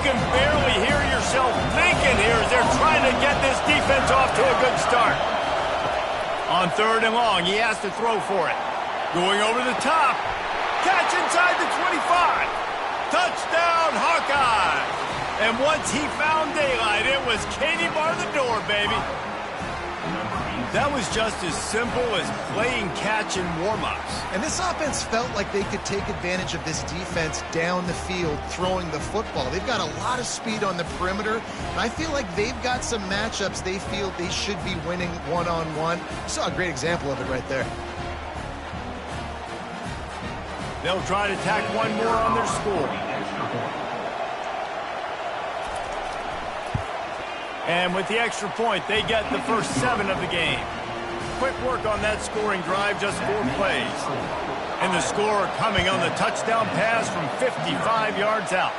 can barely hear yourself thinking here as they're trying to get this defense off to a good start. On 3rd and long, he has to throw for it. Going over the top. Catch inside the 25. Touchdown, Hawkeye. And once he found daylight, it was Katie bar the door, baby. That was just as simple as playing catch in warm-ups. And this offense felt like they could take advantage of this defense down the field, throwing the football. They've got a lot of speed on the perimeter, and I feel like they've got some matchups they feel they should be winning one-on-one. Saw a great example of it right there. They'll try to tack one more on their score. And with the extra point, they get the first 7 of the game. Quick work on that scoring drive, just 4 plays. And the score coming on the touchdown pass from 55 yards out.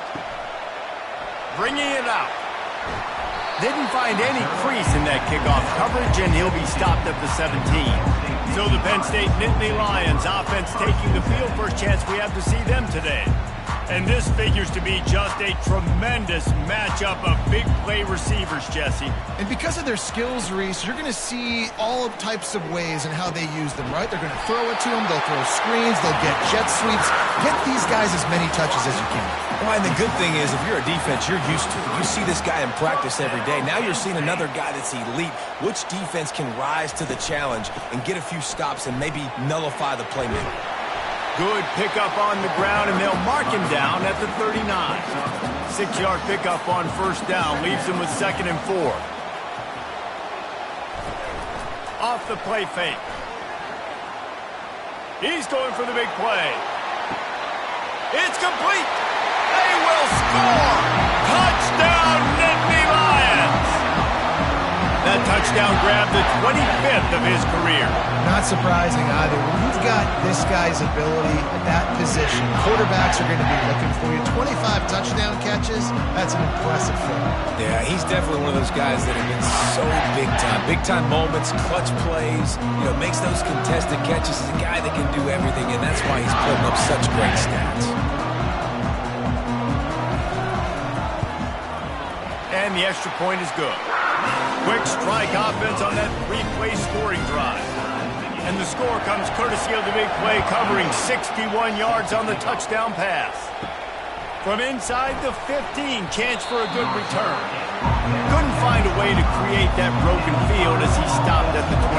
Bringing it out. Didn't find any crease in that kickoff coverage, and he'll be stopped at the 17. So the Penn State Nittany Lions offense taking the field. First chance we have to see them today. And this figures to be just a tremendous matchup of big play receivers, Jesse. And because of their skills, Reese, you're going to see all types of ways in how they use them, right? They're going to throw it to them, they'll throw screens, they'll get jet sweeps. Get these guys as many touches as you can. Well, and the good thing is, if you're a defense, you're used to it. You see this guy in practice every day. Now you're seeing another guy that's elite. Which defense can rise to the challenge and get a few stops and maybe nullify the playmaker? Good pickup on the ground, and they'll mark him down at the 39. 6-yard pickup on 1st down leaves him with 2nd and 4. Off the play fake. He's going for the big play. It's complete. They will score. Touchdown, Nittany Lions. That touchdown grabbed the 25th of his career. Not surprising either. When you've got this guy's ability at that position, quarterbacks are going to be looking for you. 25 touchdown catches, that's an impressive thing. Yeah, he's definitely one of those guys that have been so big time. Big time moments, clutch plays, makes those contested catches. He's a guy that can do everything, and that's why he's putting up such great stats. And the extra point is good. Quick strike offense on that 3-play scoring drive. And the score comes courtesy of the big play, covering 61 yards on the touchdown pass. From inside the 15, chance for a good return. Couldn't find a way to create that broken field as he stopped at the 25.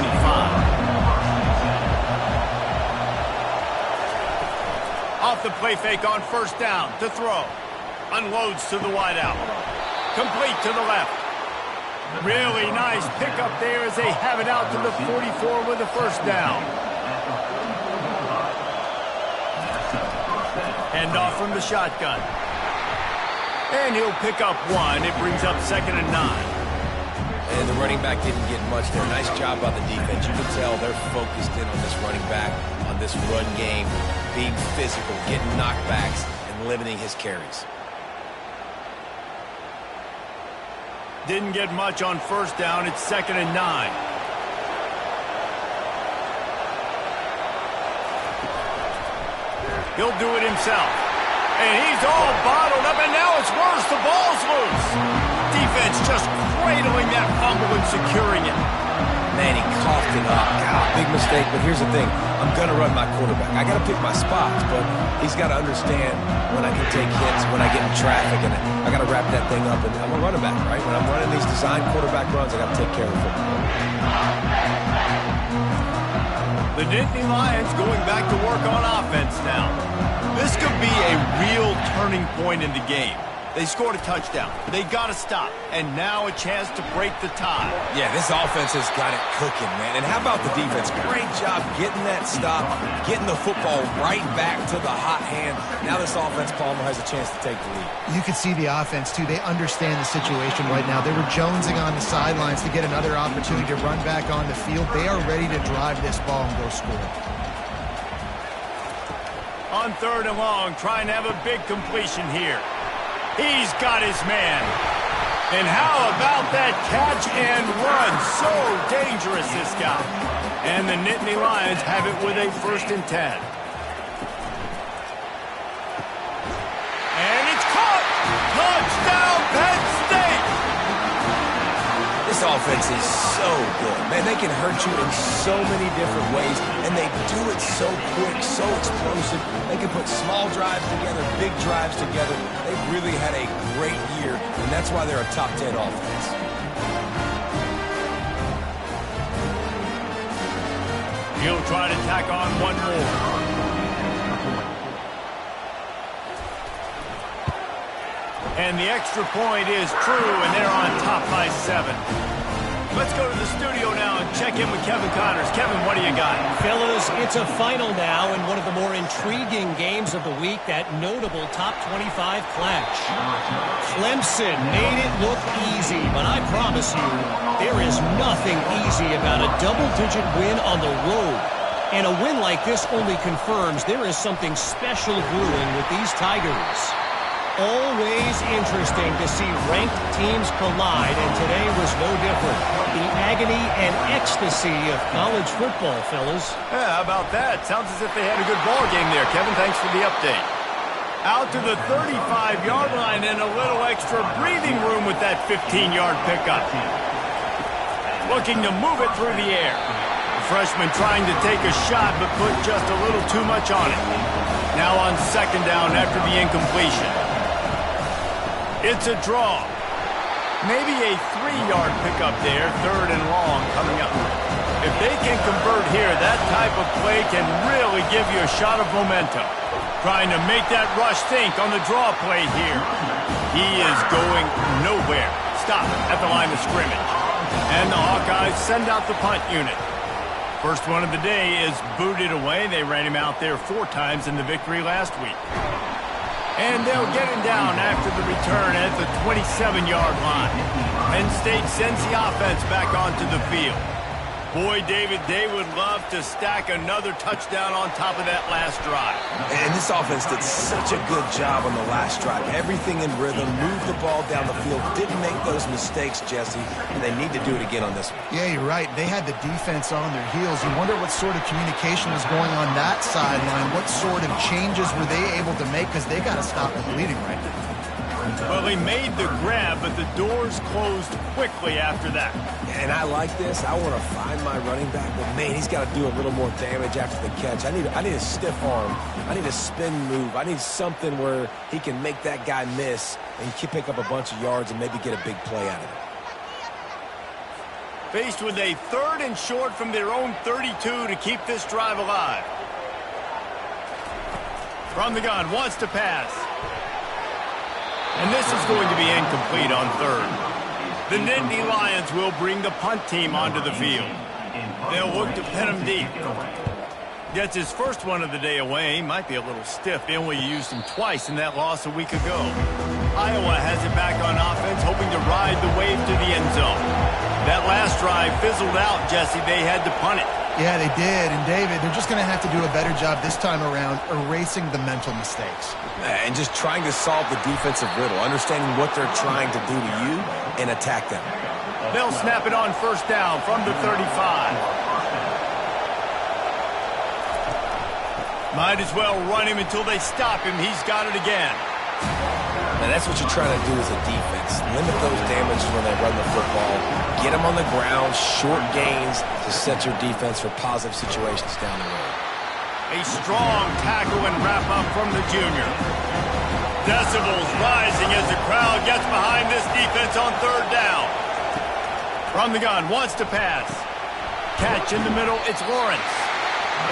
Off the play fake on 1st down to throw. Unloads to the wideout. Complete to the left. Really nice pickup there as they have it out to the 44 with the 1st down. Hand off from the shotgun. And he'll pick up 1. It brings up 2nd and 9. And the running back didn't get much there. Nice job by the defense. You can tell they're focused in on this running back, on this run game, being physical, getting knockbacks, and limiting his carries. Didn't get much on 1st down. It's 2nd and 9. He'll do it himself. And he's all bottled up, and now it's worse. The ball's loose. Defense just cradling that fumble and securing it. Man, he coughed it up. God, big mistake, but here's the thing. I'm going to run my quarterback. I got to pick my spots, but he's got to understand when I can take hits, when I get in traffic, and I got to wrap that thing up. And I'm a running back, right? When I'm running these design quarterback runs, I got to take care of the football. The Nittany Lions going back to work on offense now. This could be a real turning point in the game. They scored a touchdown. They got to stop. And now a chance to break the tie. Yeah, this offense has got it cooking, man. And how about the defense? Great job getting that stop, getting the football right back to the hot hand. Now this offense, Palmer, has a chance to take the lead. You can see the offense, too. They understand the situation right now. They were jonesing on the sidelines to get another opportunity to run back on the field. They are ready to drive this ball and go score. On 3rd and long, trying to have a big completion here. He's got his man. And how about that catch and run? So dangerous, this guy. And the Nittany Lions have it with a 1st and 10. And it's caught! Touchdown! This offense is so good. Man, they can hurt you in so many different ways, and they do it so quick, so explosive. They can put small drives together, big drives together. They've really had a great year, and that's why they're a top 10 offense. He'll try to tack on one more. And the extra point is true, and they're on top by 7. Let's go to the studio now and check in with Kevin Connors. Kevin, what do you got? Fellas, it's a final now in one of the more intriguing games of the week, that notable top 25 clash. Clemson made it look easy, but I promise you, there is nothing easy about a double-digit win on the road. And a win like this only confirms there is something special brewing with these Tigers. Always interesting to see ranked teams collide, and today was no different. The agony and ecstasy of college football, fellas. Yeah, how about that? Sounds as if they had a good ball game there. Kevin, thanks for the update. Out to the 35-yard line and a little extra breathing room with that 15-yard pickup. Looking to move it through the air. The freshman trying to take a shot, but put just a little too much on it. Now on second down after the incompletion. It's a draw. Maybe a 3-yard pickup there, third and long coming up. If they can convert here, that type of play can really give you a shot of momentum. Trying to make that rush think on the draw play here. He is going nowhere. Stop at the line of scrimmage. And the Hawkeyes send out the punt unit. First one of the day is booted away. They ran him out there 4 times in the victory last week. And they'll get him down after the return at the 27-yard line. Penn State sends the offense back onto the field. Boy, David, they would love to stack another touchdown on top of that last drive. And this offense did such a good job on the last drive. Everything in rhythm, moved the ball down the field, didn't make those mistakes, Jesse, and they need to do it again on this one. Yeah, you're right. They had the defense on their heels. You wonder what sort of communication was going on that sideline. What sort of changes were they able to make? Because they got to stop the bleeding right now. Well, they made the grab, but the doors closed quickly after that. And I like this. I want to find my running back, but man, he's got to do a little more damage after the catch. I need a stiff arm. I need a spin move. I need something where he can make that guy miss and pick up a bunch of yards and maybe get a big play out of it. Faced with a 3rd and short from their own 32 to keep this drive alive. From the gun, wants to pass. And this is going to be incomplete on 3rd. The Nittany Lions will bring the punt team onto the field. They'll look to pin him deep. Gets his first one of the day away. Might be a little stiff. They only used him twice in that loss a week ago. Iowa has it back on offense, hoping to ride the wave to the end zone. That last drive fizzled out, Jesse. They had to punt it. Yeah, they did. And, David, they're just going to have to do a better job this time around erasing the mental mistakes. And just trying to solve the defensive riddle, understanding what they're trying to do to you and attack them. They'll snap it on first down from the 35. Might as well run him until they stop him. He's got it again. And that's what you're trying to do as a defense. Limit those damages when they run the football. Get them on the ground, short gains to set your defense for positive situations down the road. A strong tackle and wrap-up from the junior. Decibels rising as the crowd gets behind this defense on 3rd down. From the gun, wants to pass. Catch in the middle, it's Lawrence.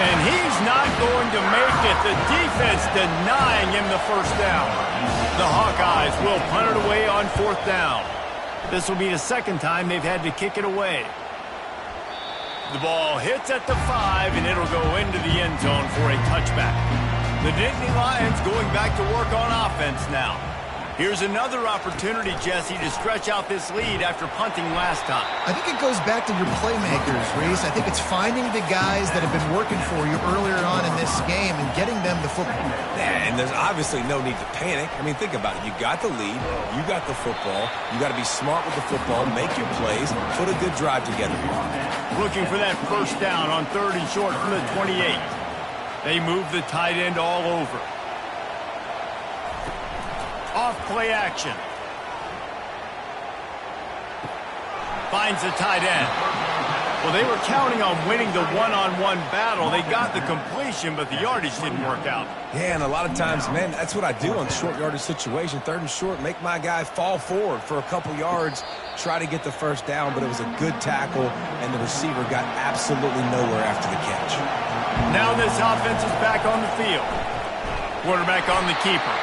And he's not going to make it. The defense denying him the first down. The Hawkeyes will punt it away on 4th down. This will be the 2nd time they've had to kick it away. The ball hits at the 5, and it'll go into the end zone for a touchback. The Nittany Lions going back to work on offense now. Here's another opportunity, Jesse, to stretch out this lead after punting last time. I think it goes back to your playmakers, Reese. I think it's finding the guys that have been working for you earlier on in this game and getting them the football. Yeah, and there's obviously no need to panic. I mean, think about it. You got the lead. You got the football. You got to be smart with the football, make your plays, put a good drive together. Looking for that first down on 3rd and short from the 28. They move the tight end all over. Off play action. Finds the tight end. Well, they were counting on winning the one-on-one battle. They got the completion, but the yardage didn't work out. Yeah, and a lot of times, man, that's what I do on short yardage situation. 3rd and short, make my guy fall forward for a couple yards, try to get the first down, but it was a good tackle, and the receiver got absolutely nowhere after the catch. Now this offense is back on the field. Quarterback on the keeper.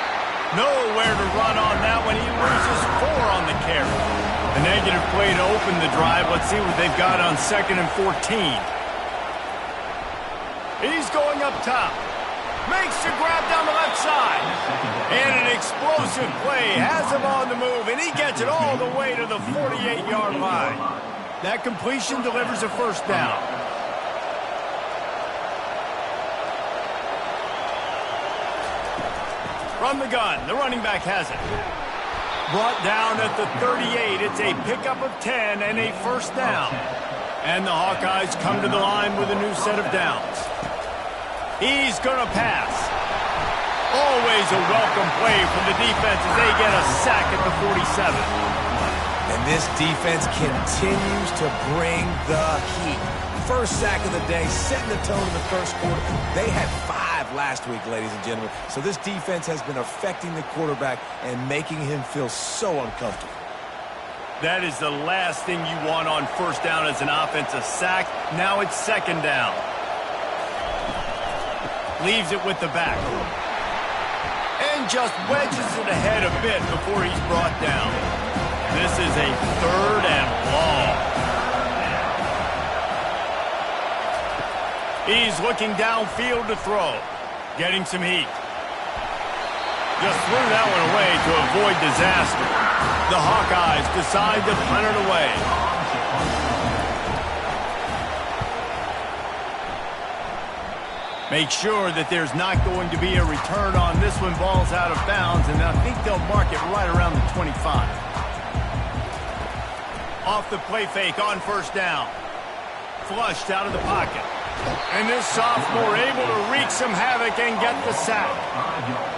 Nowhere to run on that one. He loses 4 on the carry. A negative play to open the drive. Let's see what they've got on 2nd and 14. He's going up top. Makes the grab down the left side. And an explosive play. Has him on the move, and he gets it all the way to the 48-yard line. That completion delivers a first down. From the gun, the running back has it. Brought down at the 38. It's a pickup of 10 and a first down. And the Hawkeyes come to the line with a new set of downs. He's going to pass. Always a welcome play from the defense as they get a sack at the 47. And this defense continues to bring the heat. First sack of the day, setting the tone in the first quarter. They had 5 last week, ladies and gentlemen. So this defense has been affecting the quarterback and making him feel so uncomfortable. That is the last thing you want on first down as an offensive sack. Now it's 2nd down. Leaves it with the back. And just wedges it ahead a bit before he's brought down. This is a 3rd and long. He's looking downfield to throw. Getting some heat. Just threw that one away to avoid disaster. The Hawkeyes decide to punt it away. Make sure that there's not going to be a return on this one. Ball's out of bounds, and I think they'll mark it right around the 25. Off the play fake on first down. Flushed out of the pocket. And this sophomore able to wreak some havoc and get the sack.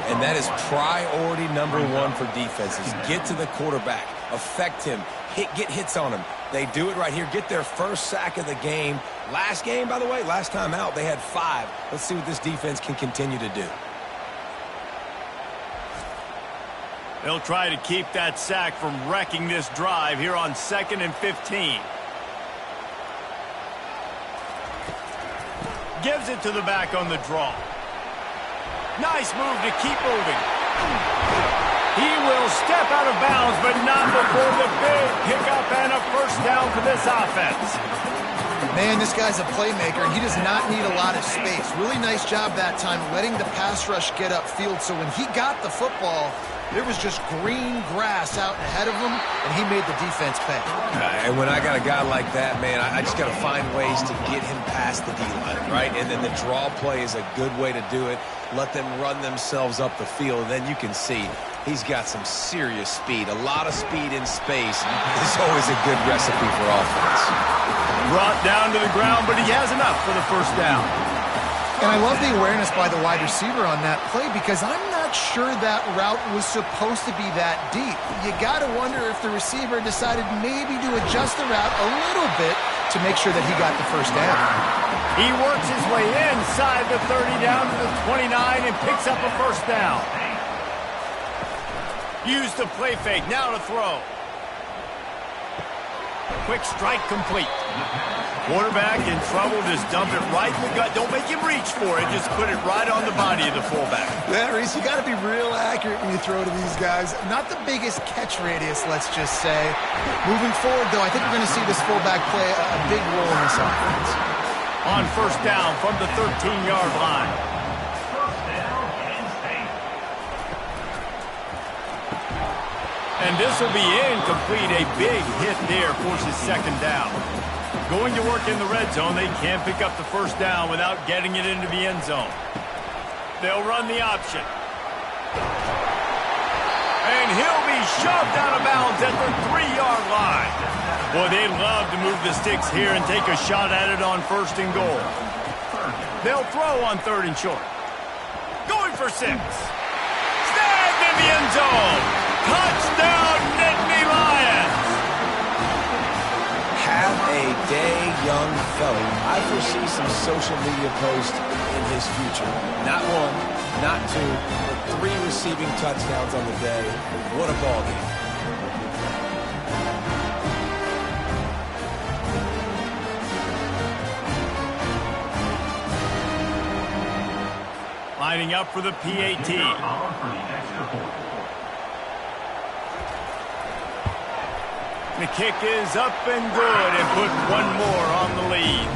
And that is priority number 1 for defenses. Get to the quarterback. Affect him. Get hits on him. They do it right here. Get their first sack of the game. Last game, by the way, last time out, they had 5. Let's see what this defense can continue to do. They'll try to keep that sack from wrecking this drive here on 2nd and 15. Gives it to the back on the draw. Nice move to keep moving. He will step out of bounds, but not before the big pickup and a first down for this offense. Man, this guy's a playmaker, and he does not need a lot of space. Really nice job that time letting the pass rush get upfield, so when he got the football, there was just green grass out ahead of him, and he made the defense pay. And when I got a guy like that, man, I just got to find ways to get him past the D-line, right? And then the draw play is a good way to do it. Let them run themselves up the field, and then you can see he's got some serious speed. A lot of speed in space is always a good recipe for offense. Brought down to the ground, but he has enough for the first down. And I love the awareness by the wide receiver on that play because I'm not sure that route was supposed to be that deep. You got to wonder if the receiver decided maybe to adjust the route a little bit to make sure that he got the first down. He works his way inside the 30 down to the 29 and picks up a first down. Use the play fake, now to throw. Quick strike complete. Quarterback in trouble, just dump it right in the gut. Don't make him reach for it, just put it right on the body of the fullback. Yeah, Reese, you got to be real accurate when you throw to these guys. Not the biggest catch radius, let's just say. Moving forward, though, I think we're going to see this fullback play a big role in this offense. On first down from the 13-yard line. And this will be incomplete. A big hit there forces second down. Going to work in the red zone. They can't pick up the first down without getting it into the end zone. They'll run the option. And he'll be shoved out of bounds at the 3-yard line. Boy, they'd love to move the sticks here and take a shot at it on first and goal. They'll throw on 3rd and short. Going for 6. Snagged in the end zone. Touchdown, Nittany Lions! Stay young fella. I foresee some social media posts in his future. Not one, not two, but 3 receiving touchdowns on the day. What a ball game. Lining up for the PAT. The kick is up and good and put one more on the lead.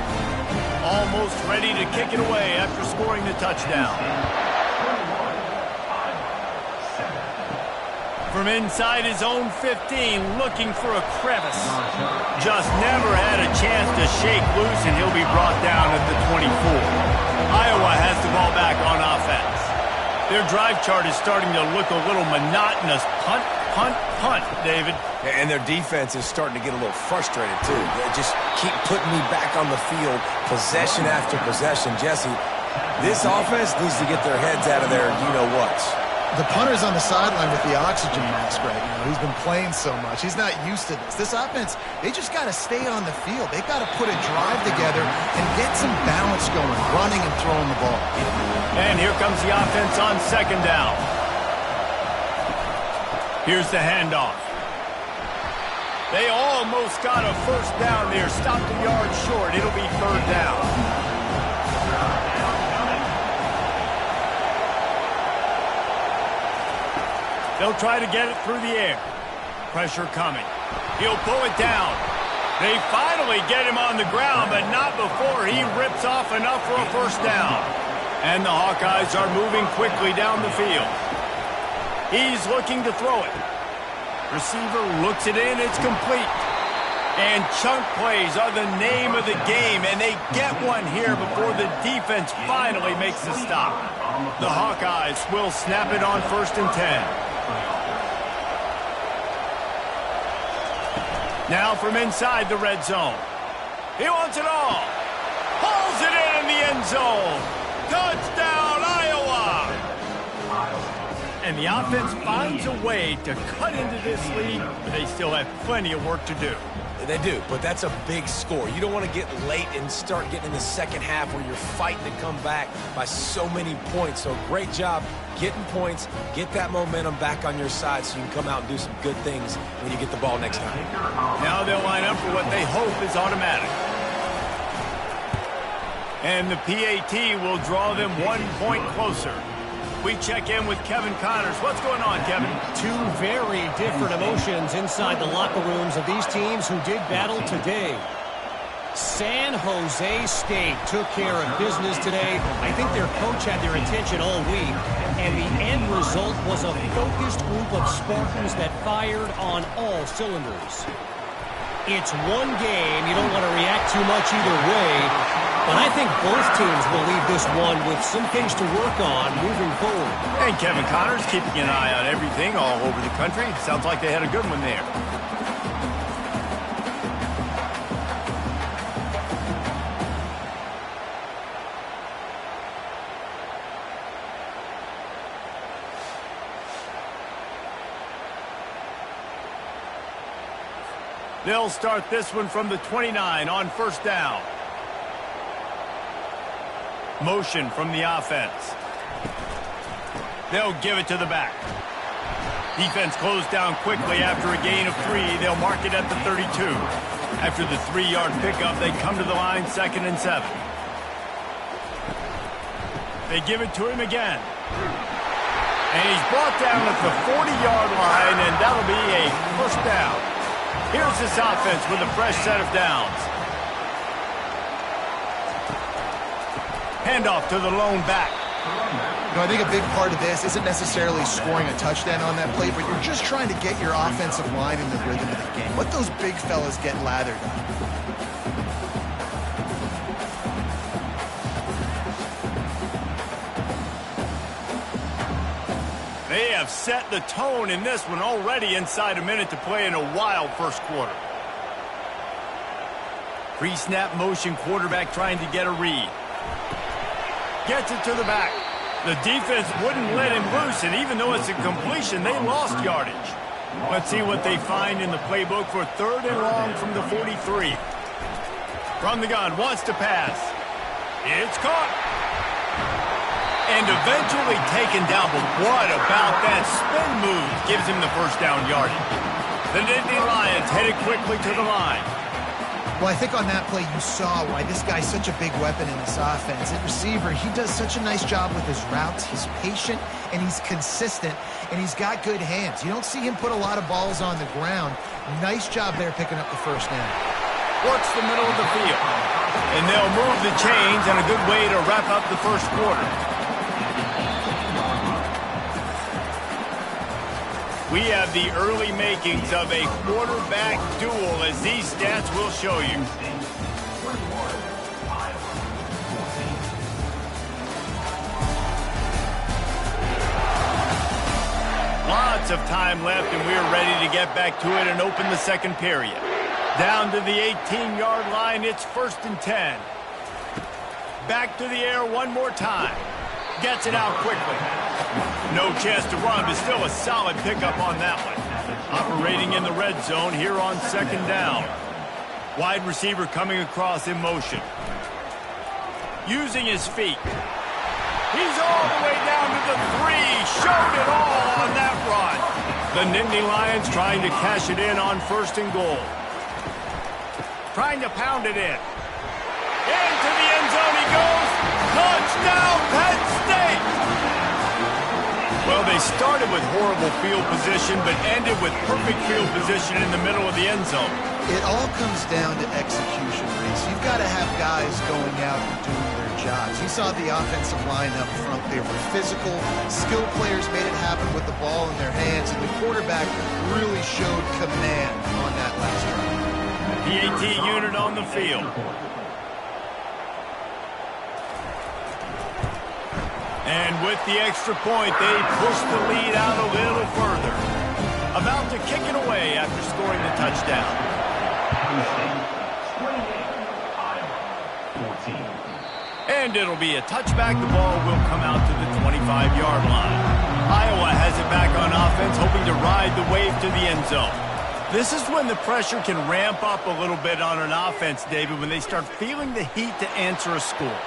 Almost ready to kick it away after scoring the touchdown. From inside his own 15, looking for a crevice. Just never had a chance to shake loose, and he'll be brought down at the 24. Iowa has the ball back on offense. Their drive chart is starting to look a little monotonous. Punt, punt, punt, David. And their defense is starting to get a little frustrated, too. They just keep putting me back on the field, possession after possession. Jesse, this offense needs to get their heads out of their you-know-whats. The punter's on the sideline with the oxygen mask right now. He's been playing so much. He's not used to this. This offense, they just got to stay on the field. They've got to put a drive together and get some balance going, running and throwing the ball. And here comes the offense on second down. Here's the handoff. They almost got a first down there. Stopped a yard short. It'll be third down. They'll try to get it through the air. Pressure coming. He'll pull it down. They finally get him on the ground, but not before he rips off enough for a first down. And the Hawkeyes are moving quickly down the field. He's looking to throw it. Receiver looks it in. It's complete. And chunk plays are the name of the game, and they get one here before the defense finally makes the stop. The Hawkeyes will snap it on 1st and 10. Now from inside the red zone. He wants it all. Pulls it in the end zone. Touchdown, Iowa! And the offense finds a way to cut into this lead, but they still have plenty of work to do. They do, but that's a big score. You don't want to get late and start getting in the second half where you're fighting to come back by so many points. So great job getting points, get that momentum back on your side so you can come out and do some good things when you get the ball next time. Now they'll line up for what they hope is automatic. And the PAT will draw them 1 point closer. We check in with Kevin Connors. What's going on, Kevin? 2 very different emotions inside the locker rooms of these teams who did battle today. San Jose State took care of business today. I think their coach had their attention all week, and the end result was a focused group of Spartans that fired on all cylinders. It's one game. You don't want to react too much either way, but I think both teams will leave this one with some things to work on moving forward. And Kevin Connors keeping an eye on everything all over the country. Sounds like they had a good one there. They'll start this one from the 29 on 1st down. Motion from the offense. They'll give it to the back. Defense closed down quickly after a gain of 3. They'll mark it at the 32. After the 3-yard pickup, they come to the line 2nd and 7. They give it to him again. And he's brought down at the 40-yard line, and that'll be a first down. Here's this offense with a fresh set of downs. Handoff to the lone back. You know, I think a big part of this isn't necessarily scoring a touchdown on that play, but you're just trying to get your offensive line in the rhythm of the game. Let those big fellas get lathered up. They have set the tone in this one already inside a minute to play in a wild first quarter. Pre-snap motion quarterback trying to get a read. Gets it to the back. The defense wouldn't let him loose, and even though it's a completion, they lost yardage. Let's see what they find in the playbook for 3rd and long from the 43. From the gun, wants to pass. It's caught. And eventually taken down, but what about that spin move gives him the first down yardage. The Nittany Lions headed quickly to the line. Well, I think on that play you saw why this guy's such a big weapon in this offense. At receiver, he does such a nice job with his routes. He's patient, and he's consistent, and he's got good hands. You don't see him put a lot of balls on the ground. Nice job there picking up the first down. Works the middle of the field. And they'll move the chains, and a good way to wrap up the first quarter. We have the early makings of a quarterback duel, as these stats will show you. Lots of time left, and we're ready to get back to it and open the second period. Down to the 18-yard line, it's 1st and 10. Back to the air one more time. Gets it out quickly. No chance to run, but still a solid pickup on that one. Operating in the red zone here on 2nd down. Wide receiver coming across in motion. Using his feet. He's all the way down to the 3. Showed it all on that run. The Nittany Lions trying to cash it in on 1st and goal. Trying to pound it in. Into the end zone he goes. Touchdown, Penn State! Well, they started with horrible field position, but ended with perfect field position in the middle of the end zone. It all comes down to execution, Reese. You've got to have guys going out and doing their jobs. You saw the offensive line up front. They were physical. Skilled players made it happen with the ball in their hands, and the quarterback really showed command on that last drive. PAT unit on the field. And with the extra point, they push the lead out a little further. About to kick it away after scoring the touchdown. And it'll be a touchback. The ball will come out to the 25-yard line. Iowa has it back on offense, hoping to ride the wave to the end zone. This is when the pressure can ramp up a little bit on an offense, David, when they start feeling the heat to answer a score.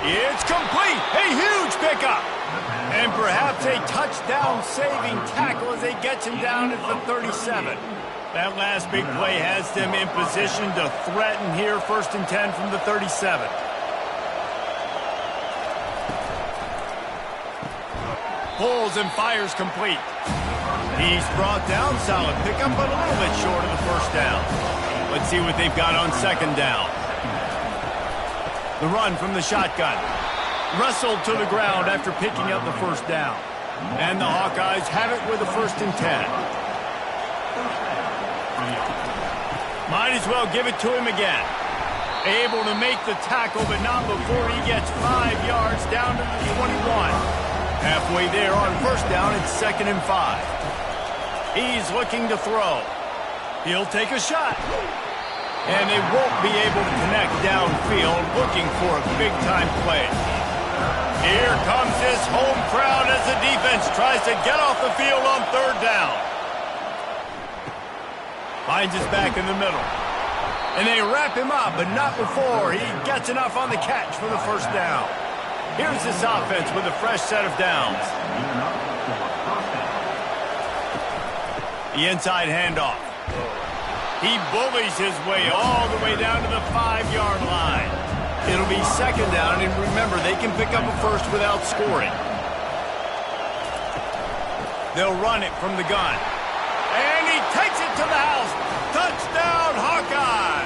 It's complete. A huge pickup. And perhaps a touchdown-saving tackle as they get him down at the 37. That last big play has them in position to threaten here, 1st and 10 from the 37. Pulls and fires complete. He's brought down, solid pickup, but a little bit short of the first down. Let's see what they've got on 2nd down. The run from the shotgun. Wrestled to the ground after picking up the first down. And the Hawkeyes have it with a 1st and 10. Might as well give it to him again. Able to make the tackle, but not before he gets 5 yards down to the 21. Halfway there on 1st down, it's 2nd and 5. He's looking to throw. He'll take a shot. And they won't be able to connect downfield, looking for a big-time play. Here comes this home crowd as the defense tries to get off the field on 3rd down. Finds his back in the middle. And they wrap him up, but not before he gets enough on the catch for the 1st down. Here's this offense with a fresh set of downs. The inside handoff. He bullies his way all the way down to the 5-yard line. It'll be 2nd down, and remember, they can pick up a first without scoring. They'll run it from the gun. And he takes it to the house. Touchdown, Hawkeye!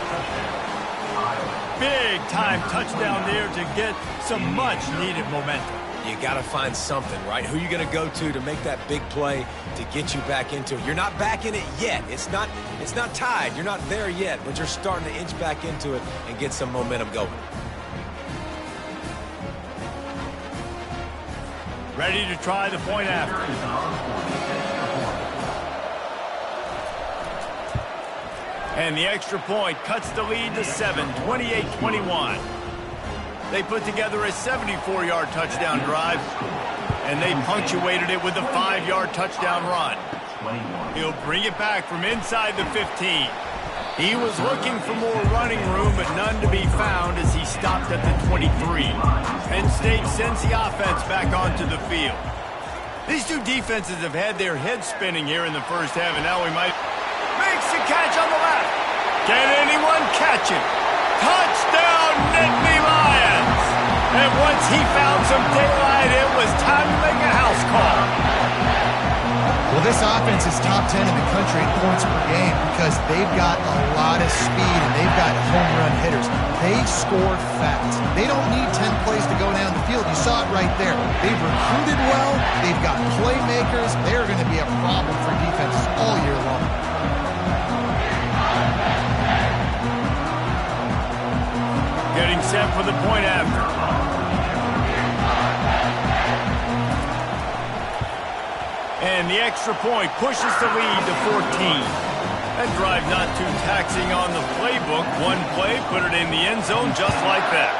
Big-time touchdown there to get some much-needed momentum. You got to find something, right? Who are you going to go to make that big play to get you back into it? You're not back in it yet. It's not tied. You're not there yet, but you're starting to inch back into it and get some momentum going. Ready to try the point after. And the extra point cuts the lead to 7, 28-21. They put together a 74-yard touchdown drive, and they punctuated it with a 5-yard touchdown run. He'll bring it back from inside the 15. He was looking for more running running room, but none to be found as he stopped at the 23. Penn State sends the offense back onto the field. These two defenses have had their heads spinning here in the first half, and now we might... Makes the catch on the left. Can anyone catch it? Touchdown, Nittany Lions! And once he found some daylight, it was time to make a house call. Well, this offense is top 10 in the country in points per game because they've got a lot of speed and they've got home run hitters. They score fast. They don't need 10 plays to go down the field. You saw it right there. They've recruited well. They've got playmakers. They're going to be a problem for defenses all year long. Getting set for the point after. And the extra point pushes the lead to 14. That drive not too taxing on the playbook. One play, put it in the end zone just like that.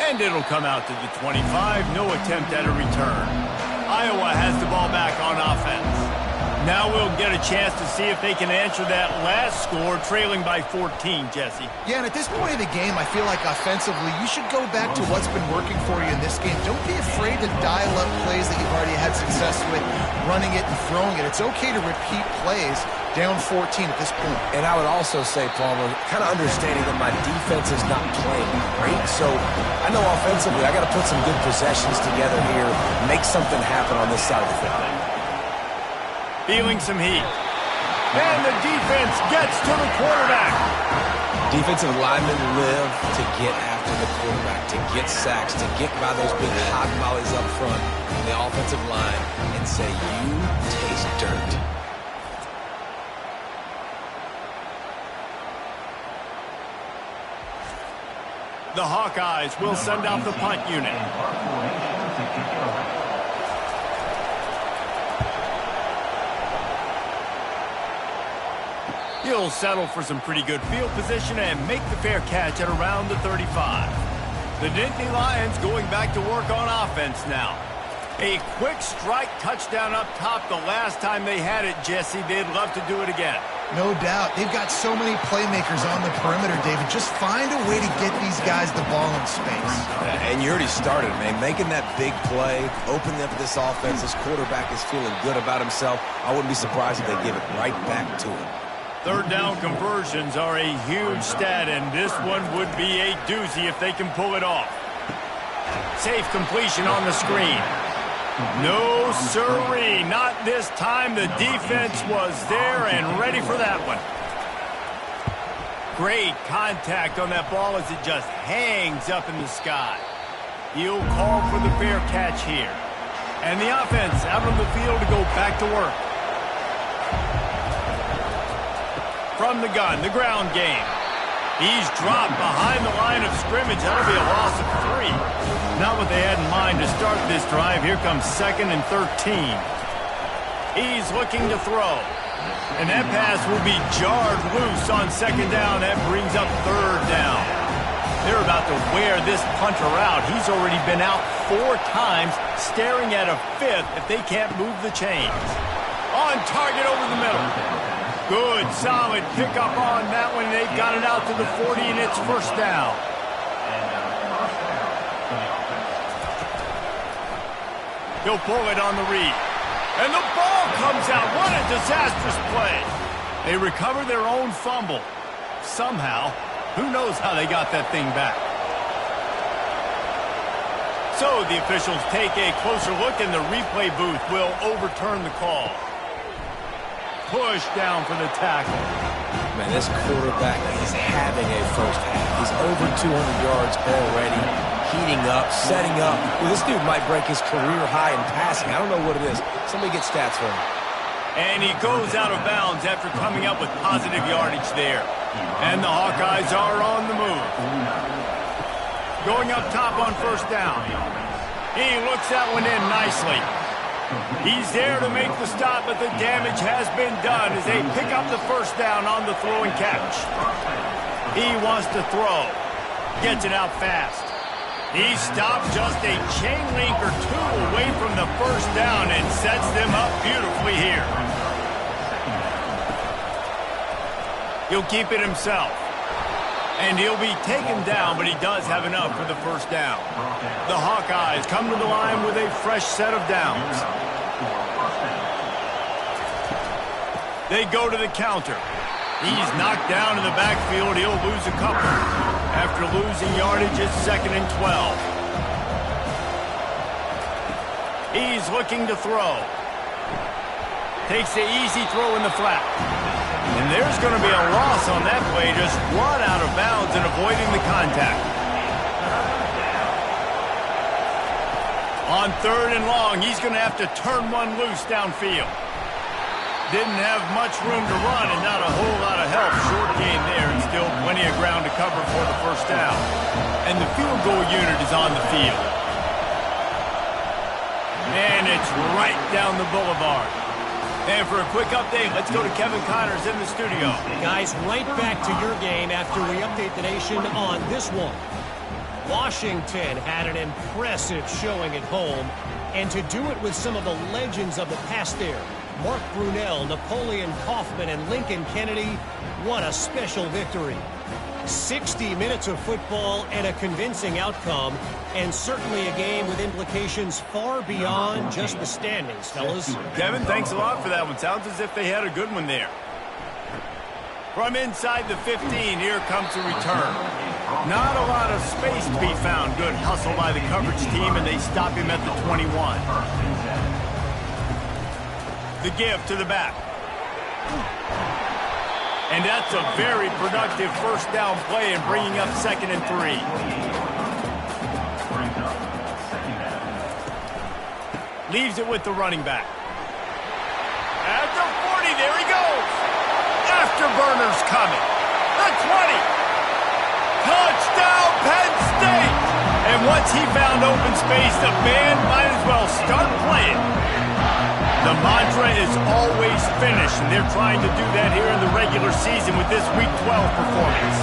And it'll come out to the 25. No attempt at a return. Iowa has the ball back on offense. Now we'll get a chance to see if they can answer that last score, trailing by 14, Jesse. Yeah, and at this point of the game, I feel like offensively, you should go back to what's been working for you in this game. Don't be afraid to dial up plays that you've already had success with, running it and throwing it. It's okay to repeat plays down 14 at this point. And I would also say, Palmer, kind of understanding that my defense is not playing great. So I know offensively I got to put some good possessions together here, make something happen on this side of the football. Feeling some heat. And the defense gets to the quarterback. Defensive linemen live to get after the quarterback, to get sacks, to get by those big hot volleys up front on the offensive line and say, you taste dirt. The Hawkeyes will send out the punt unit. He'll settle for some pretty good field position and make the fair catch at around the 35. The Nittany Lions going back to work on offense now. A quick strike touchdown up top the last time they had it, Jesse. They'd love to do it again. No doubt. They've got so many playmakers on the perimeter, David. Just find a way to get these guys the ball in space. And you already started, man. Making that big play, opening up this offense. This quarterback is feeling good about himself. I wouldn't be surprised if they give it right back to him. Third down conversions are a huge stat, and this one would be a doozy if they can pull it off. Safe completion on the screen. No, sirree, not this time. The defense was there and ready for that one. Great contact on that ball as it just hangs up in the sky. He'll call for the fair catch here. And the offense out on the field to go back to work. From the gun, the ground game. He's dropped behind the line of scrimmage. That'll be a loss of 3. Not what they had in mind to start this drive. Here comes 2nd and 13. He's looking to throw. And that pass will be jarred loose on 2nd down. That brings up 3rd down. They're about to wear this punter out. He's already been out 4 times, staring at a 5th if they can't move the chains. On target over the middle. Good, solid pickup on that one. They've got it out to the 40, and it's 1st down. He'll pull it on the read. And the ball comes out. What a disastrous play. They recover their own fumble. Somehow. Who knows how they got that thing back. So the officials take a closer look, and the replay booth will overturn the call. Push down for the tackle. Man, this quarterback is having a first half. He's over 200 yards already, heating up, setting up. Well, this dude might break his career high in passing. I don't know what it is. Somebody get stats for him. And he goes out of bounds after coming up with positive yardage there. And the Hawkeyes are on the move. Going up top on 1st down. He looks that one in nicely. He's there to make the stop, but the damage has been done as they pick up the 1st down on the throw and catch. He wants to throw. Gets it out fast. He stopped just a chain link or 2 away from the 1st down and sets them up beautifully here. He'll keep it himself. And he'll be taken down, but he does have enough for the first down. The Hawkeyes come to the line with a fresh set of downs. They go to the counter. He's knocked down in the backfield. He'll lose a couple. After losing yardage, it's 2nd and 12. He's looking to throw. Takes the easy throw in the flat. And there's going to be a loss on that play, just run out of bounds and avoiding the contact. On 3rd and long, he's going to have to turn one loose downfield. Didn't have much room to run and not a whole lot of help. Short gain there and still plenty of ground to cover for the first down. And the field goal unit is on the field. And it's right down the boulevard. And for a quick update, let's go to Kevin Connors in the studio. Guys, right back to your game after we update the nation on this one. Washington had an impressive showing at home, and to do it with some of the legends of the past there, Mark Brunell, Napoleon Kaufman, and Lincoln Kennedy, what a special victory. 60 minutes of football and a convincing outcome, and certainly a game with implications far beyond just the standings, fellas. Kevin, thanks a lot for that one. Sounds as if they had a good one there. From inside the 15, here comes a return. Not a lot of space to be found. Good hustle by the coverage team, and they stop him at the 21. The give to the back. And that's a very productive first down play and bringing up 2nd and 3. Leaves it with the running back. At the 40, there he goes. Afterburner's coming. The 20. Touchdown, Penn State. And once he found open space, the band might as well start playing. The mantra is always finish, and they're trying to do that here in the regular season with this Week 12 performance.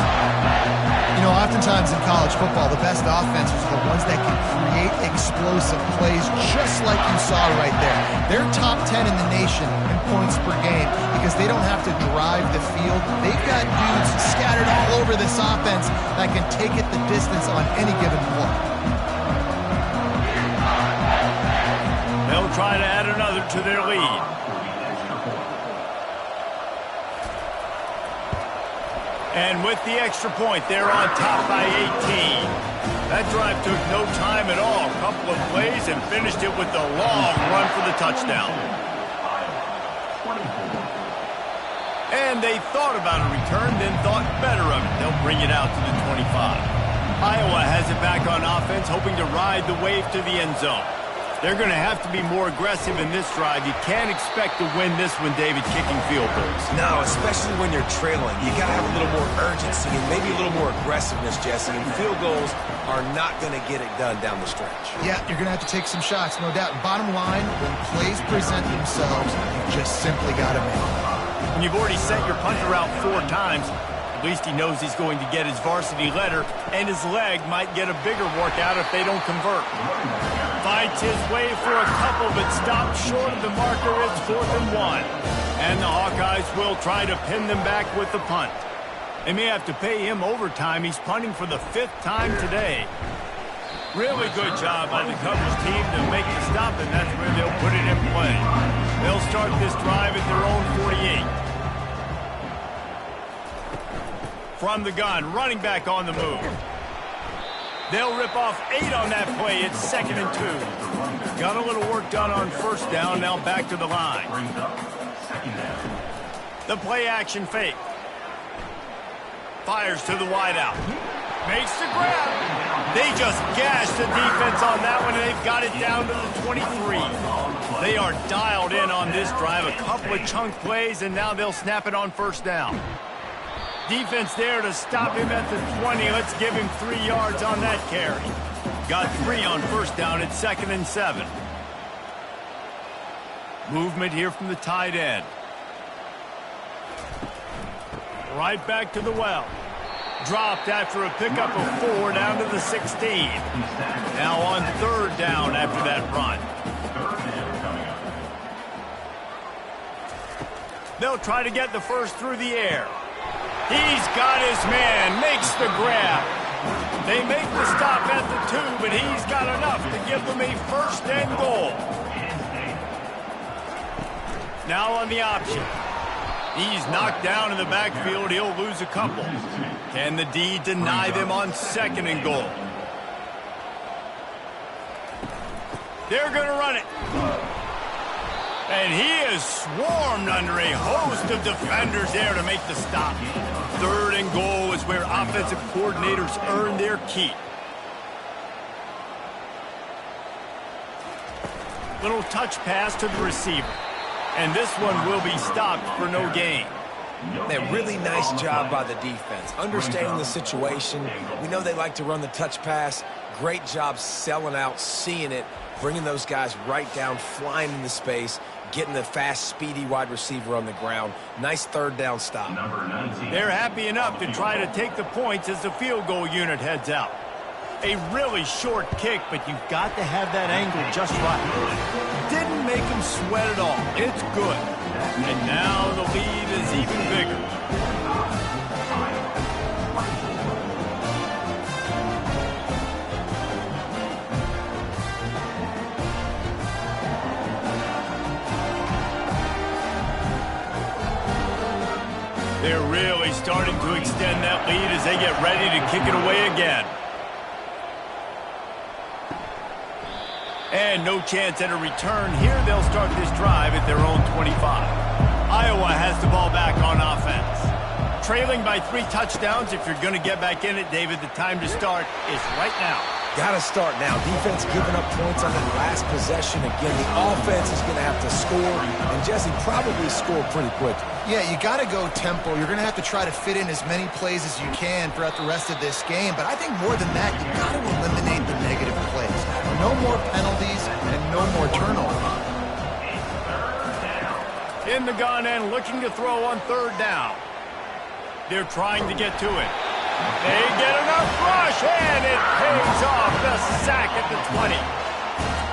You know, oftentimes in college football, the best offenses are the ones that can create explosive plays, just like you saw right there. They're top 10 in the nation in points per game because they don't have to drive the field. They've got dudes scattered all over this offense that can take it the distance on any given play. They'll try to add another to their lead. And with the extra point, they're on top by 18. That drive took no time at all. A couple of plays and finished it with the long run for the touchdown. And they thought about a return, then thought better of it. They'll bring it out to the 25. Iowa has it back on offense, hoping to ride the wave to the end zone. They're going to have to be more aggressive in this drive. You can't expect to win this one, David, kicking field goals. No, especially when you're trailing. You got to have a little more urgency and maybe a little more aggressiveness, Jesse. And field goals are not going to get it done down the stretch. Yeah, you're going to have to take some shots, no doubt. Bottom line, when plays present themselves, you just simply got to make them. When you've already sent your punter out 4 times, at least he knows he's going to get his varsity letter, and his leg might get a bigger workout if they don't convert. Fights his way for a couple, but stopped short of the marker. It's 4th and 1. And the Hawkeyes will try to pin them back with the punt. They may have to pay him overtime. He's punting for the 5th time today. Really good job by the coverage team to make the stop, and that's where they'll put it in play. They'll start this drive at their own 48. From the gun, running back on the move. They'll rip off 8 on that play. It's 2nd and 2. Got a little work done on first down. Now back to the line. The play action fake. Fires to the wideout. Makes the grab. They just gashed the defense on that one, and they've got it down to the 23. They are dialed in on this drive. A couple of chunk plays, and now they'll snap it on first down. Defense there to stop him at the 20. Let's give him 3 yards on that carry. Got 3 on first down at 2nd and 7. Movement here from the tight end. Right back to the well. Dropped after a pickup of 4 down to the 16. Now on 3rd down after that run. They'll try to get the first through the air. He's got his man, makes the grab. They make the stop at the 2, but he's got enough to give them a first and goal. Now on the option. He's knocked down in the backfield. He'll lose a couple. Can the D deny them on second and goal? They're going to run it. And he is swarmed under a host of defenders there to make the stop. Third and goal is where offensive coordinators earn their keep. Little touch pass to the receiver. And this one will be stopped for no gain. A really nice job by the defense, understanding the situation. We know they like to run the touch pass. Great job selling out, seeing it, bringing those guys right down, flying into space, getting the fast, speedy wide receiver on the ground. Nice third down stop. They're happy enough to try to take the points as the field goal unit heads out. A really short kick, but you've got to have that angle just right. Didn't make him sweat at all. It's good. And now the lead is even bigger. They're really starting to extend that lead as they get ready to kick it away again. And no chance at a return. Here they'll start this drive at their own 25. Iowa has the ball back on offense. Trailing by 3 touchdowns. If you're going to get back in it, David, the time to start is right now. Got to start now. Defense giving up points on that last possession. Again, the offense is going to have to score. And Jesse probably score pretty quickly. Yeah, you got to go tempo. You're going to have to try to fit in as many plays as you can throughout the rest of this game. But I think more than that, you got to eliminate the negative plays. No more penalties and no more turnovers. In the gun and looking to throw on third down. They're trying to get to it. They get enough rush, and it pays off. The sack at the 20.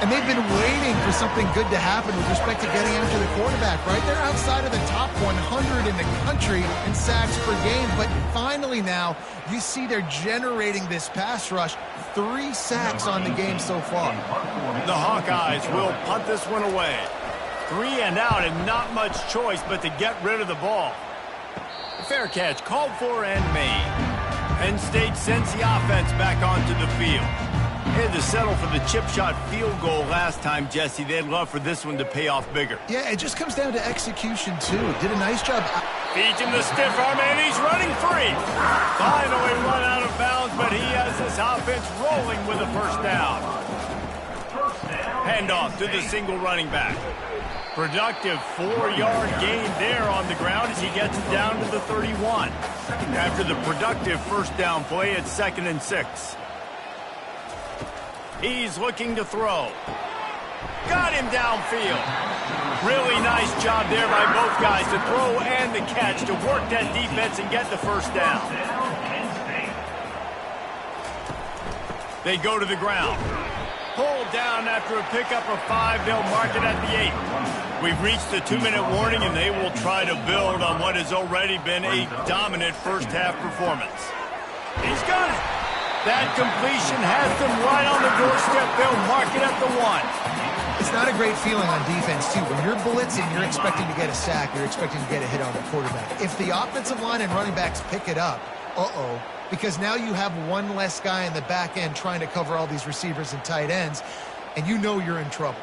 And they've been waiting for something good to happen with respect to getting after the quarterback, right? They're outside of the top 100 in the country in sacks per game. But finally now, you see they're generating this pass rush. 3 sacks on the game so far. The Hawkeyes will punt this one away. 3 and out, and not much choice but to get rid of the ball. Fair catch called for and made. Penn State sends the offense back onto the field. They had to settle for the chip shot field goal last time, Jesse. They'd love for this one to pay off bigger. Yeah, it just comes down to execution, too. Did a nice job. Feeds him the stiff arm, and he's running free. Finally run out of bounds, but he has this offense rolling with a first down. Handoff to the single running back. Productive 4-yard gain there on the ground as he gets it down to the 31. After the productive first down play, it's 2nd and 6. He's looking to throw. Got him downfield. Really nice job there by both guys to throw and the catch to work that defense and get the first down. They go to the ground. Pulled down after a pickup of 5. They'll mark it at the 8. We've reached the 2-minute warning, and they will try to build on what has already been a dominant first-half performance. He's got it. That completion has them right on the doorstep. They'll mark it at the 1. It's not a great feeling on defense, too. When you're blitzing, you're expecting to get a sack. You're expecting to get a hit on the quarterback. If the offensive line and running backs pick it up, because now you have one less guy in the back end trying to cover all these receivers and tight ends, and you know you're in trouble.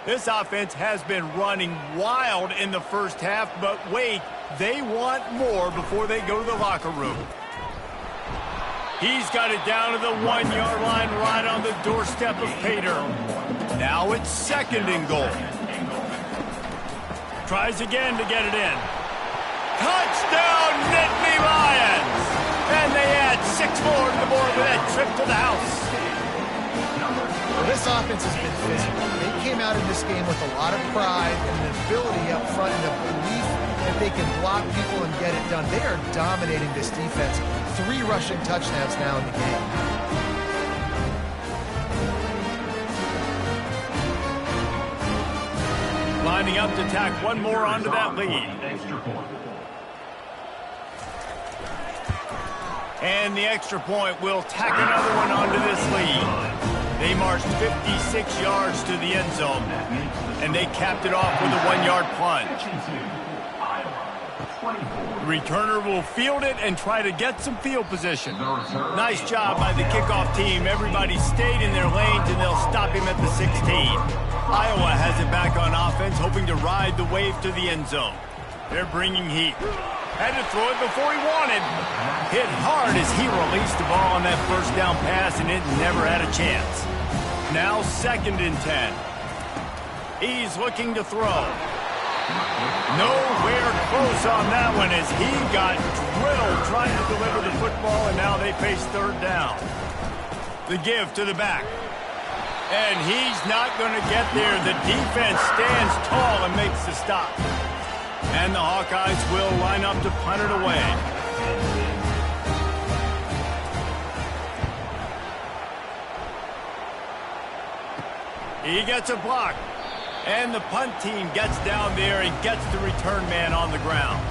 This offense has been running wild in the first half, but wait, they want more before they go to the locker room. He's got it down to the 1-yard line right on the doorstep of Pater. Now it's 2nd and goal. Tries again to get it in. Touchdown, Nittany Lions! And they add 6 more to the board with that trip to the house. Well, this offense has been physical. They came out in this game with a lot of pride and an ability up front and a belief that they can block people and get it done. They are dominating this defense. 3 rushing touchdowns now in the game. lining up to tack one more onto that lead. And the extra point will tack another one onto this lead. They marched 56 yards to the end zone, and they capped it off with a 1-yard plunge. The returner will field it and try to get some field position. Nice job by the kickoff team. Everybody stayed in their lanes, and they'll stop him at the 16. Iowa has it back on offense, hoping to ride the wave to the end zone. They're bringing heat. Had to throw it before he wanted. Hit hard as he released the ball on that first down pass, and it never had a chance. Now 2nd and 10. He's looking to throw. Nowhere close on that one as he got drilled trying to deliver the football, and now they face 3rd down. The give to the back. And he's not going to get there. The defense stands tall and makes the stop. And the Hawkeyes will line up to punt it away. He gets a block. And the punt team gets down there and gets the return man on the ground.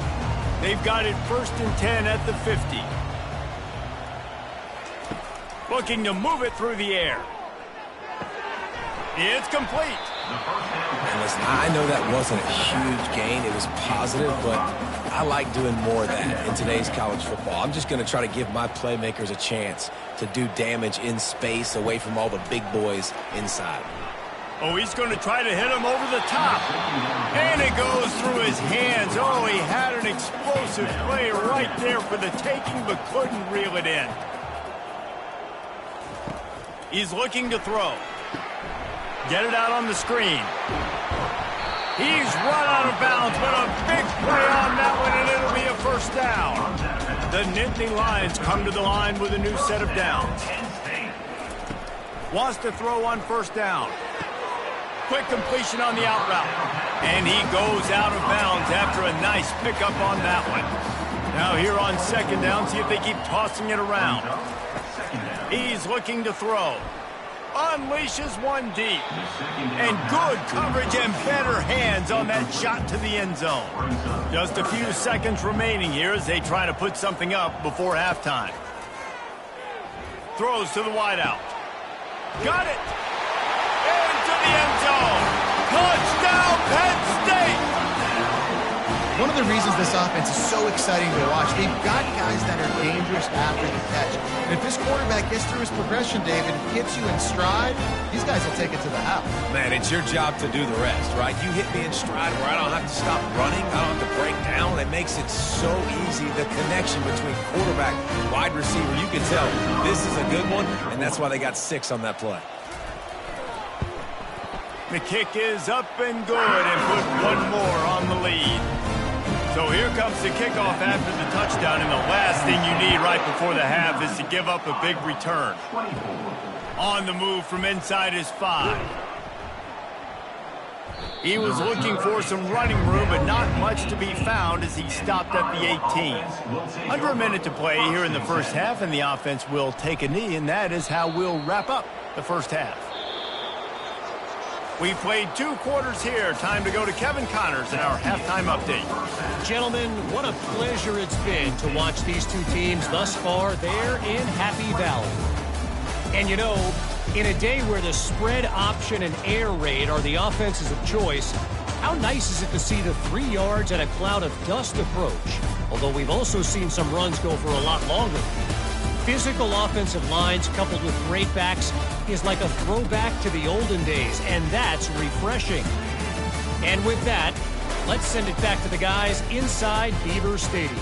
They've got it 1st and 10 at the 50. Looking to move it through the air. It's complete. And listen, I know that wasn't a huge gain. It was positive, but I like doing more of that in today's college football. I'm just going to try to give my playmakers a chance to do damage in space away from all the big boys inside. Oh, he's going to try to hit him over the top. And it goes through his hands. Oh, he had an explosive play right there for the taking, but couldn't reel it in. He's looking to throw. Get it out on the screen. He's run out of bounds, but a big play on that one, and it'll be a 1st down. The Nittany Lions come to the line with a new set of downs. Wants to throw on 1st down. Quick completion on the out route. And he goes out of bounds after a nice pickup on that one. Now here on 2nd down, see if they keep tossing it around. He's looking to throw. Unleashes one deep. And good coverage and better hands on that shot to the end zone. Just a few seconds remaining here as they try to put something up before halftime. Throws to the wideout. Got it. Into the end zone. Touchdown, Penn State. One of the reasons this offense is so exciting to watch, they've got guys that are dangerous after the catch. And if this quarterback gets through his progression, David, hits you in stride, these guys will take it to the house. Man, it's your job to do the rest, right? You hit me in stride where I don't have to stop running. I don't have to break down. It makes it so easy. The connection between quarterback, wide receiver, you can tell this is a good one, and that's why they got 6 on that play. The kick is up and good and put one more on the lead. So here comes the kickoff after the touchdown, and the last thing you need right before the half is to give up a big return. On the move from inside his 5. He was looking for some running room, but not much to be found as he stopped at the 18. Under a minute to play here in the first half, and the offense will take a knee, and that is how we'll wrap up the first half. We played 2 quarters here. Time to go to Kevin Connors in our halftime update. Gentlemen, what a pleasure it's been to watch these 2 teams thus far there in Happy Valley. And you know, in a day where the spread option and air raid are the offenses of choice, how nice is it to see the 3 yards and a cloud of dust approach? Although we've also seen some runs go for a lot longer. Physical offensive lines coupled with great backs is like a throwback to the olden days, and that's refreshing. And with that, let's send it back to the guys inside Beaver Stadium.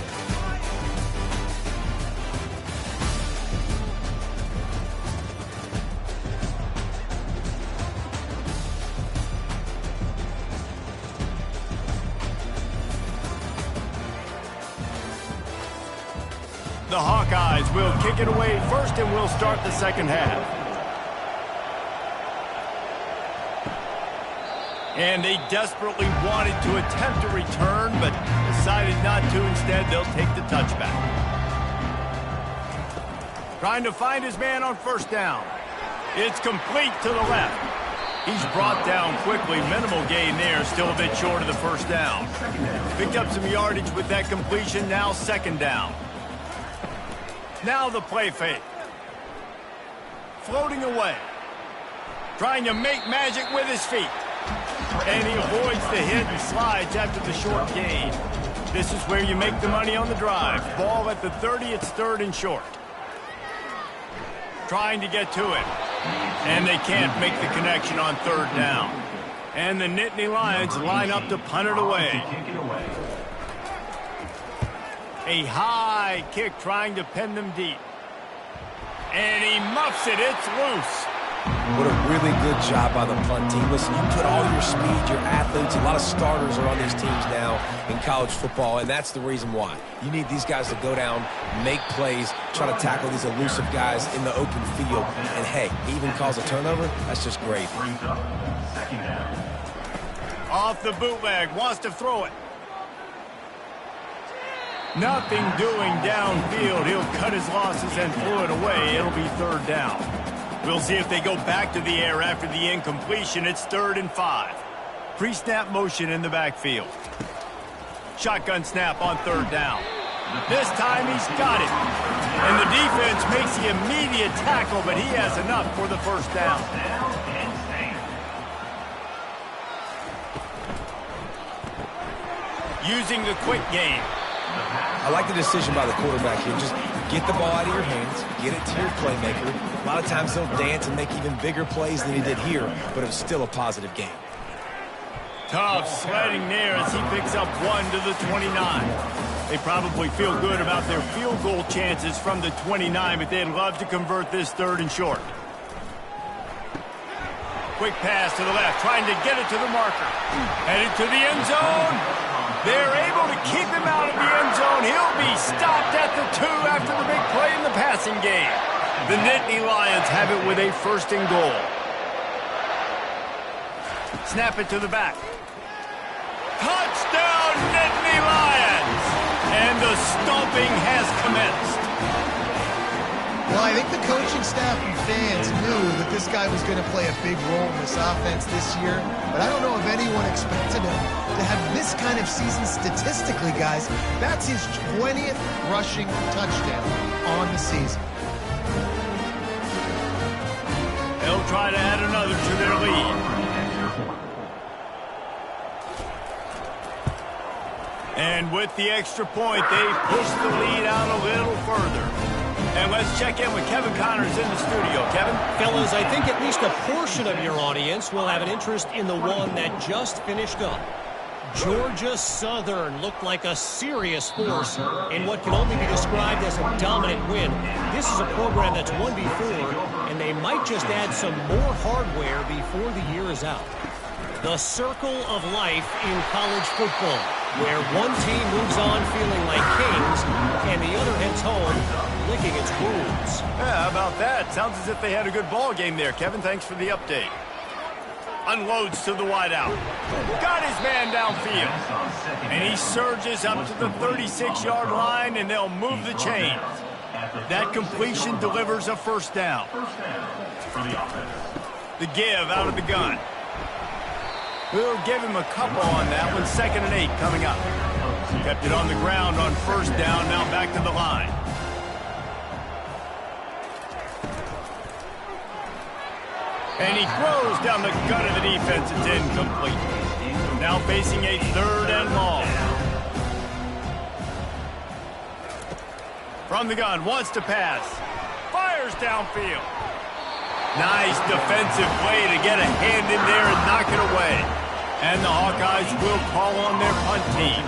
The Hawkeyes will kick it away first, and we'll start the second half. And they desperately wanted to attempt a return, but decided not to. Instead, they'll take the touchback. Trying to find his man on 1st down. It's complete to the left. He's brought down quickly. Minimal gain there. Still a bit short of the first down. Picked up some yardage with that completion. Now second down. Now the play fake. Floating away. Trying to make magic with his feet. And he avoids the hit and slides after the short gain. This is where you make the money on the drive. Ball at the 30, it's third and short. Trying to get to it. And they can't make the connection on third down. And the Nittany Lions line up to punt it away. A high kick trying to pin them deep. And he muffs it. It's loose. What a really good job by the punt team. Listen, you put all your speed, your athletes, a lot of starters are on these teams now in college football, and that's the reason why. You need these guys to go down, make plays, try to tackle these elusive guys in the open field. And, hey, even cause a turnover, that's just great. Off the bootleg, wants to throw it. Nothing doing downfield. He'll cut his losses and throw it away. It'll be third down. We'll see if they go back to the air after the incompletion. It's 3rd and 5. Pre-snap motion in the backfield. Shotgun snap on third down. This time he's got it. And the defense makes the immediate tackle, but he has enough for the first down. Using the quick game. I like the decision by the quarterback here. Just get the ball out of your hands, get it to your playmaker. A lot of times he'll dance and make even bigger plays than he did here, but it was still a positive game. Tough sledding there as he picks up 1 to the 29. They probably feel good about their field goal chances from the 29, but they'd love to convert this 3rd and short. Quick pass to the left, trying to get it to the marker. Headed to the end zone. They're able to keep him out of the end zone. He'll be stopped at the 2 after the big play in the passing game. The Nittany Lions have it with a 1st and goal. Snap it to the back. Touchdown, Nittany Lions! And the stomping has commenced. Well, I think the coaching staff and fans knew that this guy was going to play a big role in this offense this year, but I don't know if anyone expected him to have this kind of season statistically, guys. That's his 20th rushing touchdown on the season. They'll try to add another to their lead. And with the extra point, they push the lead out a little further. And let's check in with Kevin Connors in the studio. Kevin? Fellas, I think at least a portion of your audience will have an interest in the one that just finished up. Georgia Southern looked like a serious force in what can only be described as a dominant win. This is a program that's won before, and they might just add some more hardware before the year is out. The circle of life in college football, where one team moves on feeling like kings, and the other heads home licking its wounds. Yeah, how about that? Sounds as if they had a good ball game there. Kevin, thanks for the update. Unloads to the wideout. Got his man downfield. And he surges up to the 36-yard line, and they'll move the chains. That completion delivers a first down. The give out of the gun. We'll give him a couple on that one. 2nd and 8 coming up. Kept it on the ground on first down. Now back to the line. And he throws down the gut of the defense. It's incomplete. Now facing a 3rd and long. From the gun, wants to pass. Fires downfield. Nice defensive play to get a hand in there and knock it away. And the Hawkeyes will call on their punt team.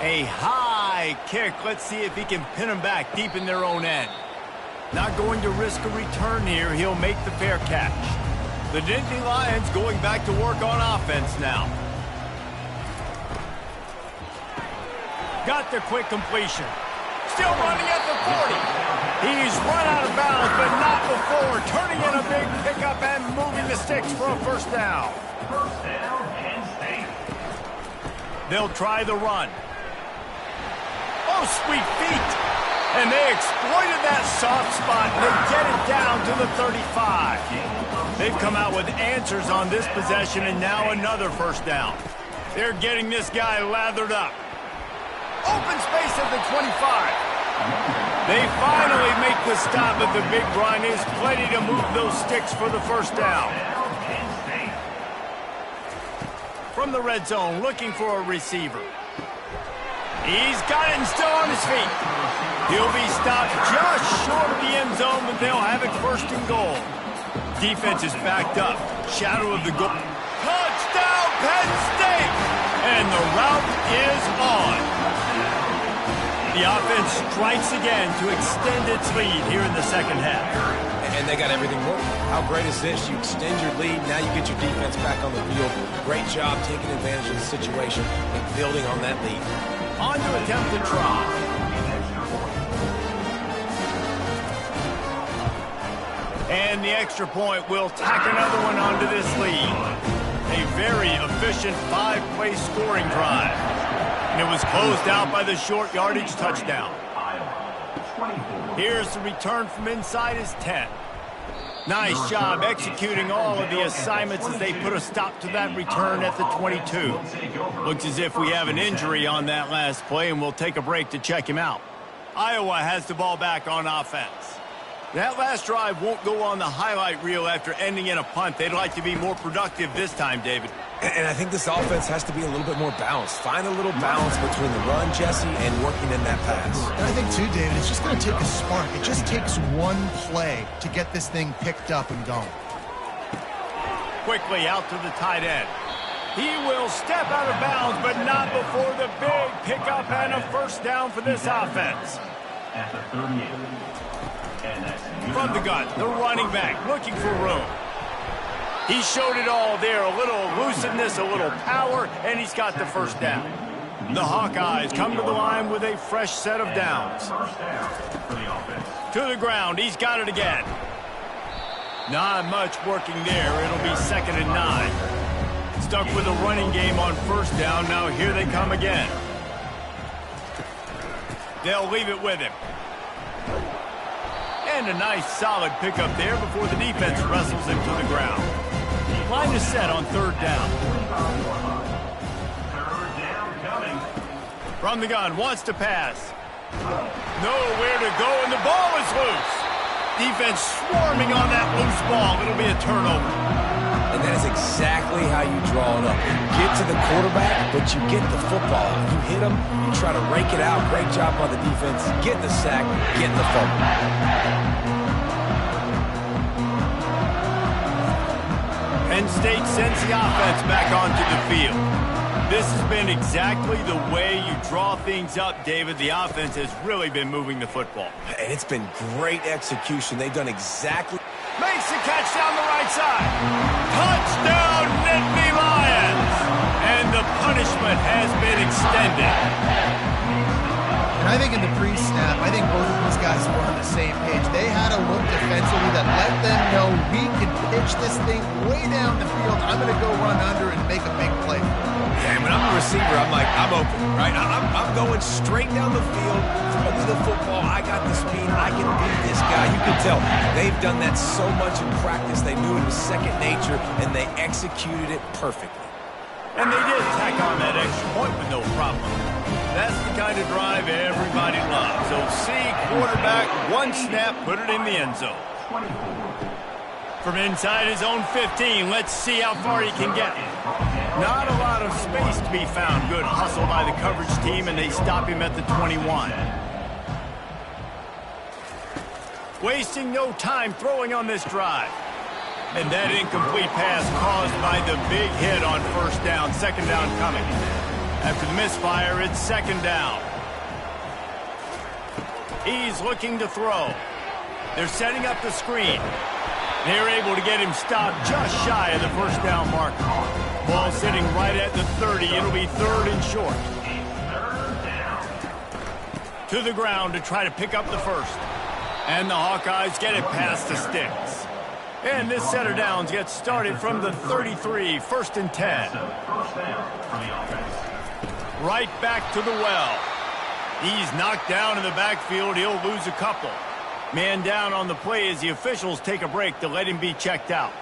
A high kick. Let's see if he can pin them back deep in their own end. Not going to risk a return here. He'll make the fair catch. The Nittany Lions going back to work on offense now. Got the quick completion. Still running at the 40. He's run out of bounds, but not before. Turning in a big pickup and moving the sticks for a first down. They'll try the run. Oh, sweet feet. And they exploited that soft spot, and they get it down to the 35. They've come out with answers on this possession, and now another first down. They're getting this guy lathered up. Open space at the 25. They finally make the stop at the big run. Is plenty to move those sticks for the first down. From the red zone, looking for a receiver. He's got it and still on his feet. He'll be stopped just short of the end zone, but they'll have it first and goal. Defense is backed up. Shadow of the goal. Touchdown, Penn State! And the route is on. The offense strikes again to extend its lead here in the second half. And they got everything working. How great is this? You extend your lead, now you get your defense back on the field. Great job taking advantage of the situation and building on that lead. On to attempt the try. And the extra point will tack another one onto this lead. A very efficient 5-play scoring drive. And it was closed out by the short yardage touchdown. Here's the return from inside his 10. Nice job executing all of the assignments as they put a stop to that return at the 22. Looks as if we have an injury on that last play, and we'll take a break to check him out. Iowa has the ball back on offense. That last drive won't go on the highlight reel after ending in a punt. They'd like to be more productive this time, David. And I think this offense has to be a little bit more balanced. Find a little balance between the run, Jesse, and working in that pass. And I think, too, David, it's just going to take a spark. It just takes one play to get this thing picked up and going. Quickly out to the tight end. He will step out of bounds, but not before the big pickup and a first down for this offense. At the 38. From the gun, the running back looking for room. He showed it all there, a little elusiveness, a little power, and he's got the first down. The Hawkeyes come to the line with a fresh set of downs. To the ground, he's got it again. Not much working there. It'll be 2nd and 9. Stuck with a running game on first down. Now here they come again. They'll leave it with him. And a nice solid pickup there before the defense wrestles him to the ground. Line is set on 3rd down. From the gun, wants to pass. Nowhere to go, and the ball is loose. Defense swarming on that loose ball. It'll be a turnover. And that is exactly how you draw it up. You get to the quarterback, but you get the football. You hit him, you try to rake it out. Great job by the defense. Get the sack, get the fumble. Penn State sends the offense back onto the field. This has been exactly the way you draw things up, David. The offense has really been moving the football. And it's been great execution. They've done exactly... Makes the catch down the right side. Touchdown, Nittany Lions! And the punishment has been extended. And I think in the pre-snap, I think both of these guys were on the same page. They had a look defensively that let them know we can pitch this thing way down the field. I'm going to go run under and make a big play. Yeah, when I'm a receiver, I'm like, I'm open, right? I'm going straight down the field, throw me the football. I got the speed. I can beat this guy. You can tell they've done that so much in practice. They knew it was second nature, and they executed it perfectly. And they did tack on that extra point with no problem. That's the kind of drive everybody loves. So see, quarterback, one snap, put it in the end zone. From inside his own 15, let's see how far he can get. Not a lot of space to be found. Good hustle by the coverage team, and they stop him at the 21. Wasting no time throwing on this drive. And that incomplete pass caused by the big hit on first down. 2nd down coming. After the misfire, it's 2nd down. He's looking to throw. They're setting up the screen. They're able to get him stopped just shy of the first down marker. Ball sitting right at the 30. It'll be 3rd and short. To the ground to try to pick up the first. And the Hawkeyes get it past the sticks. And this set of downs gets started from the 33, 1st and 10. Right back to the well. He's knocked down in the backfield. He'll lose a couple. Man down on the play as the officials take a break to let him be checked out.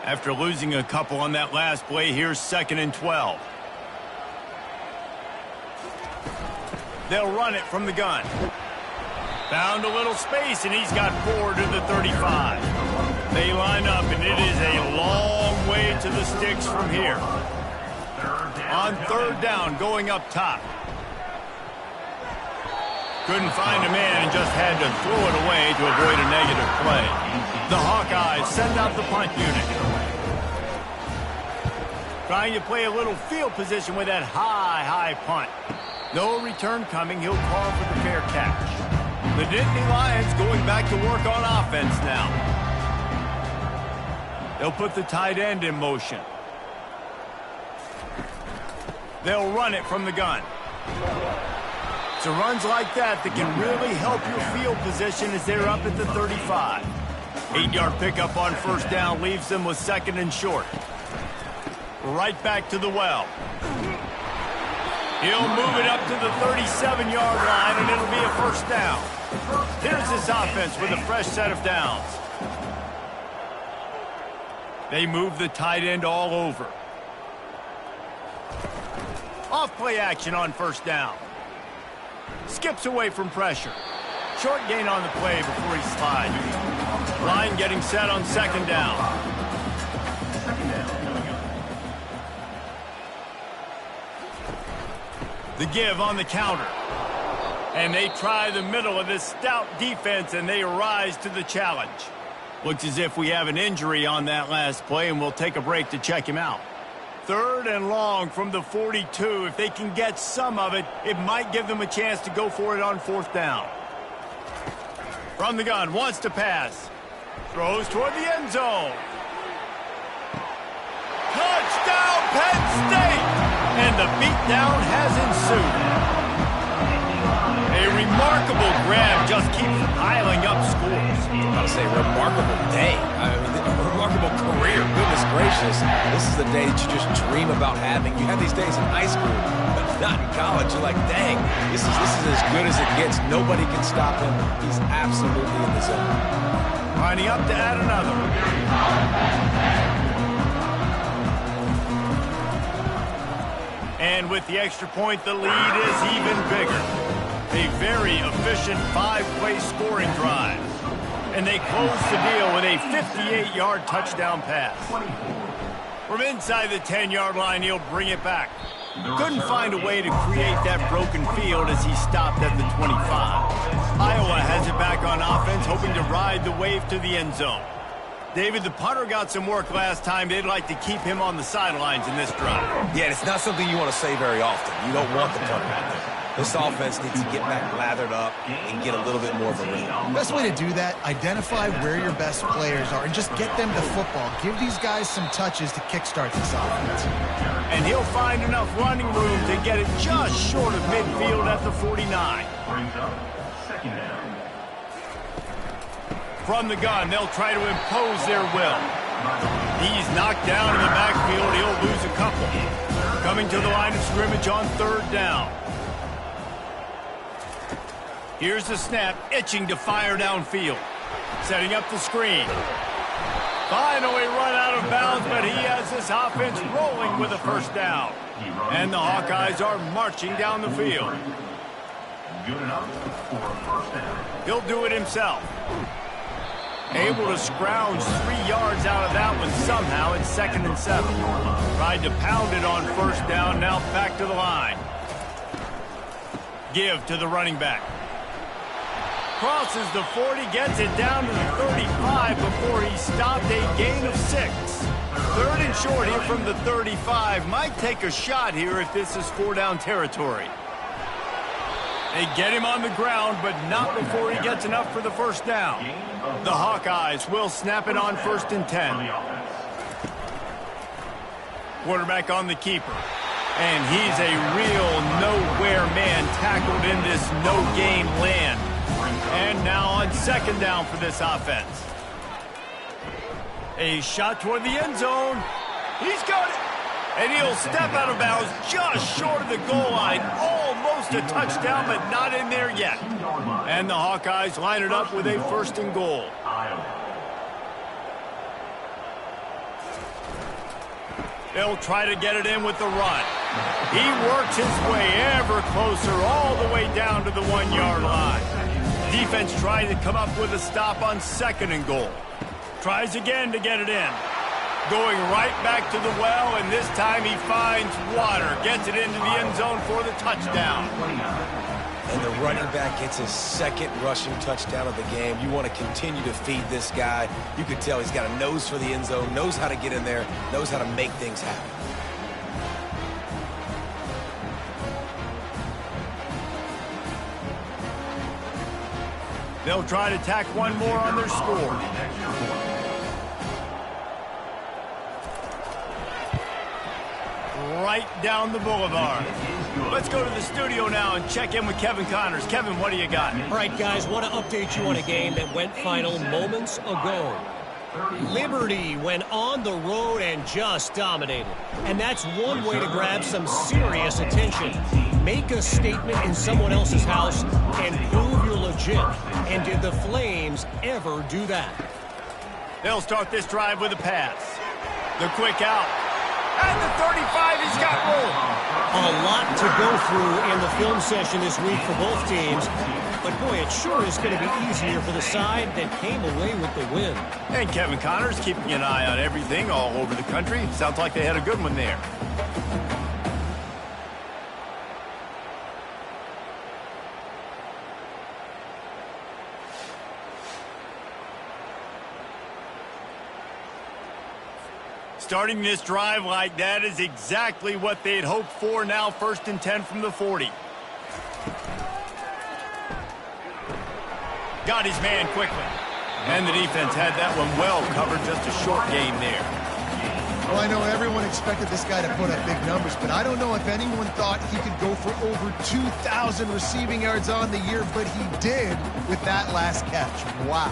After losing a couple on that last play, here's 2nd and 12. They'll run it from the gun. Found a little space, and he's got 4 to the 35. They line up, and it is a long way to the sticks from here. On 3rd down, going up top. Couldn't find a man and just had to throw it away to avoid a negative play. The Hawkeyes send out the punt unit. Trying to play a little field position with that high punt. No return coming. He'll call for the fair catch. The Nittany Lions going back to work on offense now. They'll put the tight end in motion. They'll run it from the gun. So runs like that can really help your field position as they're up at the 35. 8-yard pickup on 1st down leaves them with 2nd and short. Right back to the well. He'll move it up to the 37-yard line, and it'll be a 1st down. Here's this offense with a fresh set of downs. They move the tight end all over. Off play action on 1st down. Skips away from pressure. Short gain on the play before he slides. Line getting set on 2nd down. The give on the counter. And they try the middle of this stout defense, and they rise to the challenge. Looks as if we have an injury on that last play, and we'll take a break to check him out. 3rd and long from the 42. If they can get some of it, it might give them a chance to go for it on 4th down. From the gun, wants to pass. Throws toward the end zone. Touchdown, Penn State! And the beatdown has ensued. A remarkable grab just keeps piling up scores. I was about to say, remarkable day. I mean, a remarkable career. Goodness gracious. This is the day that you just dream about having. You have these days in high school, but not in college. You're like, dang, this is as good as it gets. Nobody can stop him. He's absolutely in the zone. Lining up to add another. And with the extra point, the lead is even bigger. A very efficient 5-play scoring drive. And they close the deal with a 58-yard touchdown pass. From inside the 10-yard line, he'll bring it back. Couldn't find a way to create that broken field as he stopped at the 25. Iowa has it back on offense, hoping to ride the wave to the end zone. David, the punter got some work last time. They'd like to keep him on the sidelines in this drive. Yeah, it's not something you want to say very often. You don't want the punter out there. This offense needs to get back lathered up and get a little bit more of a rhythm. Best way to do that, identify where your best players are and just get them the football. Give these guys some touches to kickstart this offense. And he'll find enough running room to get it just short of midfield at the 49. From the gun, they'll try to impose their will. He's knocked down in the backfield. He'll lose a couple. Coming to the line of scrimmage on 3rd down. Here's the snap, itching to fire downfield. Setting up the screen. Finally run out of bounds, but he has this offense rolling with a 1st down. And the Hawkeyes are marching down the field. Good enough for a 1st down. He'll do it himself. Able to scrounge 3 yards out of that one somehow. It's 2nd and 7. Tried to pound it on 1st down, now back to the line. Give to the running back. Crosses the 40, gets it down to the 35 before he stopped, a gain of 6. 3rd and short here from the 35. Might take a shot here if this is 4-down territory. They get him on the ground, but not before he gets enough for the 1st down. The Hawkeyes will snap it on 1st and 10. Quarterback on the keeper. And he's a real nowhere man tackled in this no-game land. And now on 2nd down for this offense. A shot toward the end zone. He's got it. And he'll step out of bounds just short of the goal line. Almost a touchdown, but not in there yet. And the Hawkeyes line it up with a 1st and goal. They'll try to get it in with the run. He works his way ever closer all the way down to the 1-yard line. Defense trying to come up with a stop on 2nd and goal. Tries again to get it in. Going right back to the well, and this time he finds water. Gets it into the end zone for the touchdown. And the running back gets his 2nd rushing touchdown of the game. You want to continue to feed this guy. You can tell he's got a nose for the end zone, knows how to get in there, knows how to make things happen. They'll try to tack one more on their score. Right down the boulevard. Let's go to the studio now and check in with Kevin Connors. Kevin, what do you got? All right, guys, want to update you on a game that went final moments ago. Liberty went on the road and just dominated. And that's one way to grab some serious attention. Make a statement in someone else's house and prove you're legit. And did the Flames ever do that? They'll start this drive with a pass. The quick out. And the 35, he's got room. A lot to go through in the film session this week for both teams. But, boy, it sure is going to be easier for the side that came away with the win. And Kevin Connors keeping an eye on everything all over the country. Sounds like they had a good one there. Starting this drive like that is exactly what they'd hoped for. Now 1st and 10 from the 40. Got his man quickly. And the defense had that one well covered. Just a short game there. Well, I know everyone expected this guy to put up big numbers, but I don't know if anyone thought he could go for over 2,000 receiving yards on the year, but he did with that last catch. Wow.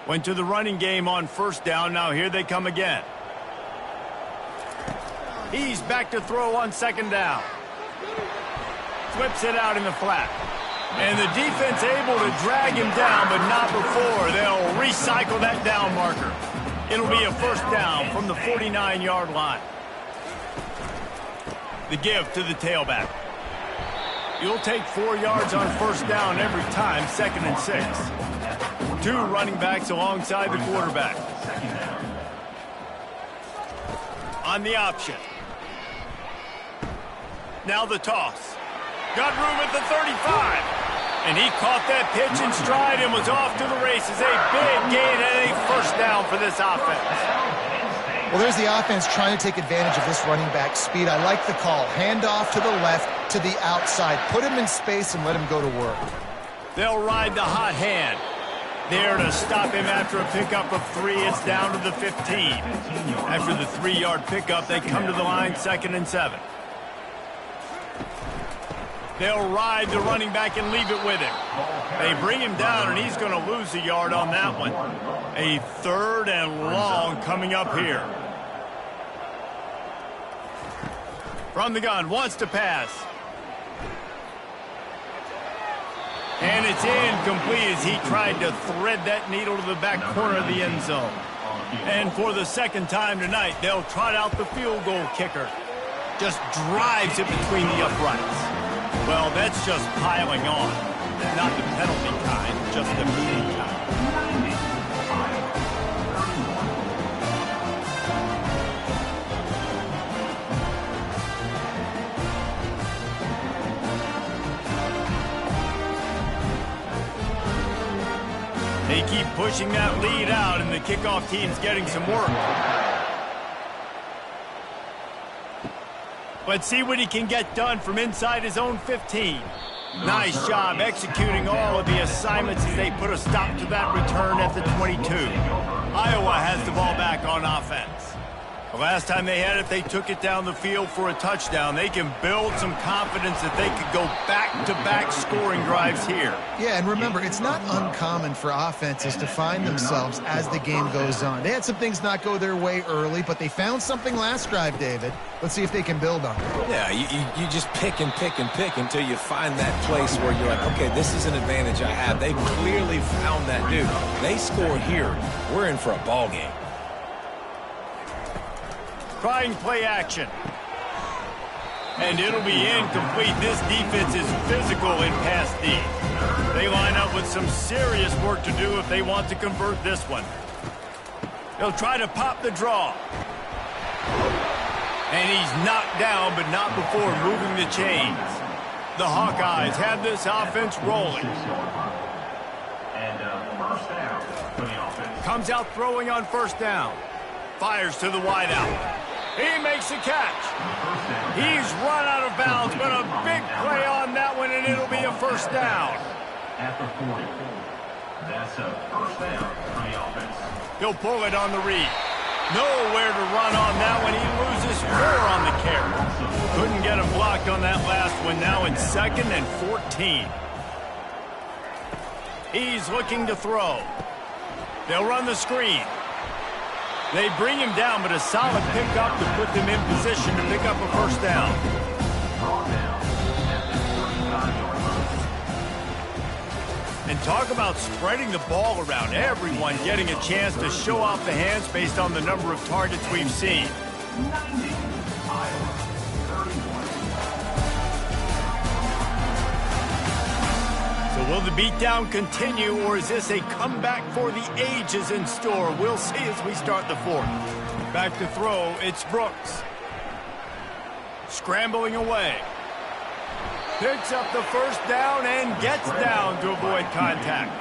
Went to the running game on 1st down. Now here they come again. He's back to throw on 2nd down. Flips it out in the flat. And the defense able to drag him down, but not before. They'll recycle that down marker. It'll be a 1st down from the 49-yard line. The give to the tailback. You'll take 4 yards on 1st down every time, 2nd and 6. 2 running backs alongside the quarterback. On the option. Now the toss. Got room at the 35. And he caught that pitch in stride and was off to the races. A big gain and a 1st down for this offense. Well, there's the offense trying to take advantage of this running back speed. I like the call. Hand off to the left, to the outside. Put him in space and let him go to work. They'll ride the hot hand. There to stop him after a pickup of 3. It's down to the 15. After the 3-yard pickup, they come to the line 2nd and 7. They'll ride the running back and leave it with him. They bring him down, and he's going to lose a yard on that one. A 3rd and long coming up here. From the gun, wants to pass. And it's incomplete as he tried to thread that needle to the back corner of the end zone. And for the 2nd time tonight, they'll trot out the field goal kicker. Just drives it between the uprights. Well, that's just piling on. Not the penalty kind, just the meaning kind. They keep pushing that lead out, and the kickoff team's getting some work. Let's see what he can get done from inside his own 15. Nice job executing all of the assignments as they put a stop to that return at the 22. Iowa has the ball back on offense. The last time they had it, they took it down the field for a touchdown. They can build some confidence that they could go back-to-back scoring drives here. Yeah, and remember, it's not uncommon for offenses to find themselves as the game goes on. They had some things not go their way early, but they found something last drive, David. Let's see if they can build on it. Yeah, you just pick and pick and pick until you find that place where you're like, okay, this is an advantage I have. They clearly found that dude. They score here. We're in for a ball game. Trying play action. And it'll be incomplete. This defense is physical in pass D. They line up with some serious work to do if they want to convert this one. They'll try to pop the draw. And he's knocked down, but not before moving the chains. The Hawkeyes have this offense rolling. And first down for the offense. Comes out throwing on first down. Fires to the wideout. He makes a catch. He's run out of bounds, but a big play on that one, and it'll be a first down. At the 40. That's a first down for the offense. He'll pull it on the read. Nowhere to run on that one. He loses 4 on the carry. Couldn't get him blocked on that last one. Now in 2nd and 14. He's looking to throw. They'll run the screen. They bring him down, but a solid pickup to put them in position to pick up a first down. And talk about spreading the ball around. Everyone getting a chance to show off the hands based on the number of targets we've seen. 90. Iowa. 31. So will the beatdown continue, or is this a comeback for the ages in store? We'll see as we start the 4th. Back to throw, it's Brooks. Scrambling away. Picks up the first down and gets down to avoid contact.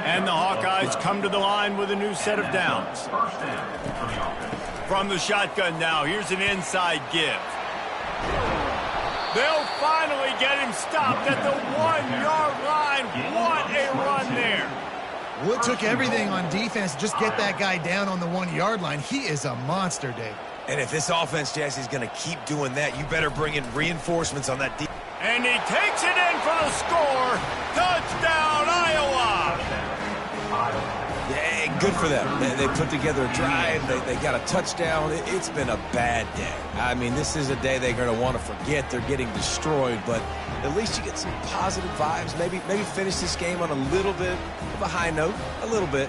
And the Hawkeyes come to the line with a new set of downs. First down for the offense. From the shotgun now, here's an inside give. They'll finally get him stopped at the 1-yard line. What a run there. Well, it took everything on defense to just get that guy down on the 1-yard line. He is a monster, Dave. And if this offense, Jesse, is going to keep doing that, you better bring in reinforcements on that defense. And he takes it in for the score. Touchdown, Iowa. Yeah, good for them. They put together a drive. They got a touchdown. It's been a bad day. I mean, this is a day they're going to want to forget. They're getting destroyed, but at least you get some positive vibes. Maybe finish this game on a little bit of a high note. A little bit.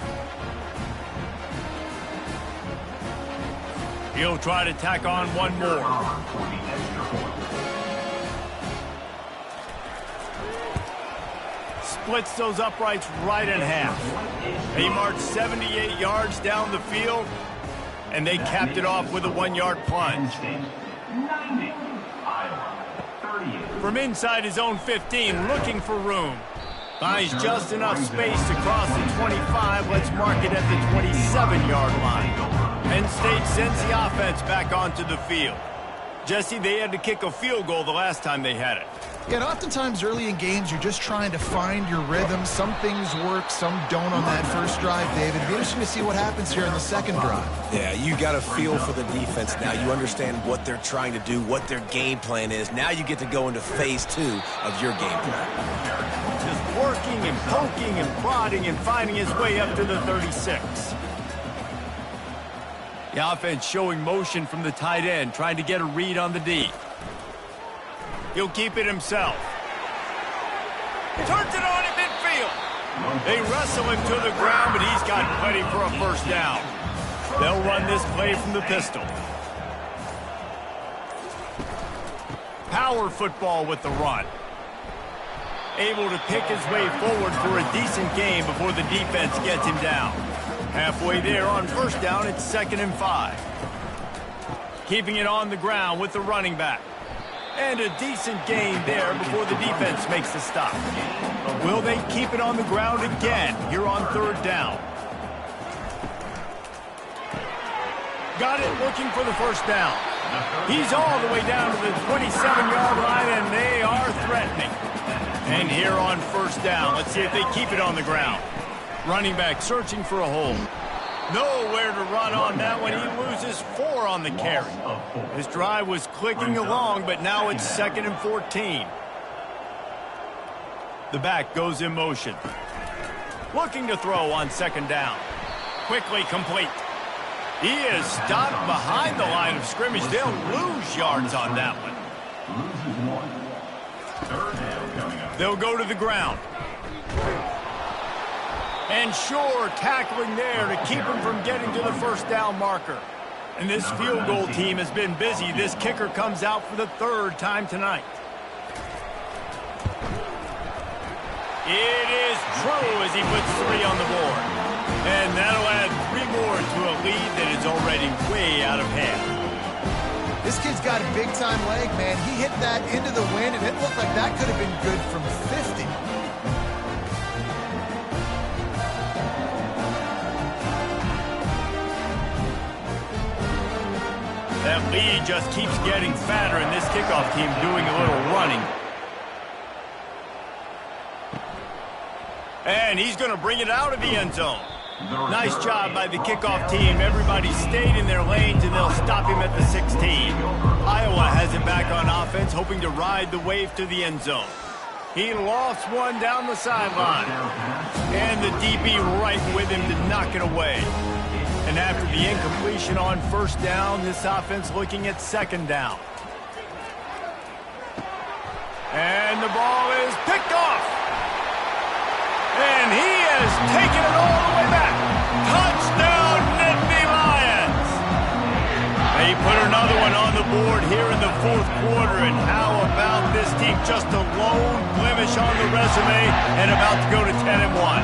He'll try to tack on one more. Splits those uprights right in half. He marched 78 yards down the field, and they capped it off with a 1-yard plunge. 90. Iowa. 38. From inside his own 15, looking for room. Finds just enough space to cross the 25. Let's mark it at the 27-yard line. Penn State sends the offense back onto the field. Jesse, they had to kick a field goal the last time they had it. Yeah, and oftentimes early in games, you're just trying to find your rhythm. Some things work, some don't on that first drive, David. It'll be interesting to see what happens here in the second drive. Yeah, you got a feel for the defense now. You understand what they're trying to do, what their game plan is. Now you get to go into phase 2 of your game plan. Just working and poking and prodding and finding his way up to the 36. The offense showing motion from the tight end, trying to get a read on the D. He'll keep it himself. Turns it on in midfield. They wrestle him to the ground, but he's got plenty for a first down. They'll run this play from the pistol. Power football with the run. Able to pick his way forward for a decent gain before the defense gets him down. Halfway there on first down, it's 2nd and 5. Keeping it on the ground with the running back. And a decent gain there before the defense makes the stop. Will they keep it on the ground again here on 3rd down? Got it looking for the first down. He's all the way down to the 27-yard line, and they are threatening. And here on first down, let's see if they keep it on the ground. Running back searching for a hole. Nowhere to run on that one. He loses 4 on the carry. His drive was clicking along, but now it's 2nd and 14. The back goes in motion. Looking to throw on 2nd down. Quickly complete. He is stopped behind the line of scrimmage. They'll lose yards on that one. They'll go to the ground. And sure, tackling there to keep him from getting to the 1st down marker. And this field goal team has been busy. This kicker comes out for the 3rd time tonight. It is true as he puts 3 on the board. And that'll add 3 more to a lead that is already way out of hand. This kid's got a big-time leg, man. He hit that into the wind, and it looked like that could have been good from 50. That lead just keeps getting fatter, and this kickoff team doing a little running. And he's going to bring it out of the end zone. Nice job by the kickoff team. Everybody stayed in their lanes, and they'll stop him at the 16. Iowa has it back on offense, hoping to ride the wave to the end zone. He lost one down the sideline. And the DB right with him to knock it away. And after the incompletion on 1st down, this offense looking at 2nd down. And the ball is picked off. And he has taken it all the way back. Touchdown, Nittany Lions. They put another one on the board here in the 4th quarter. And how about this team? Just a lone blemish on the resume and about to go to 10-1.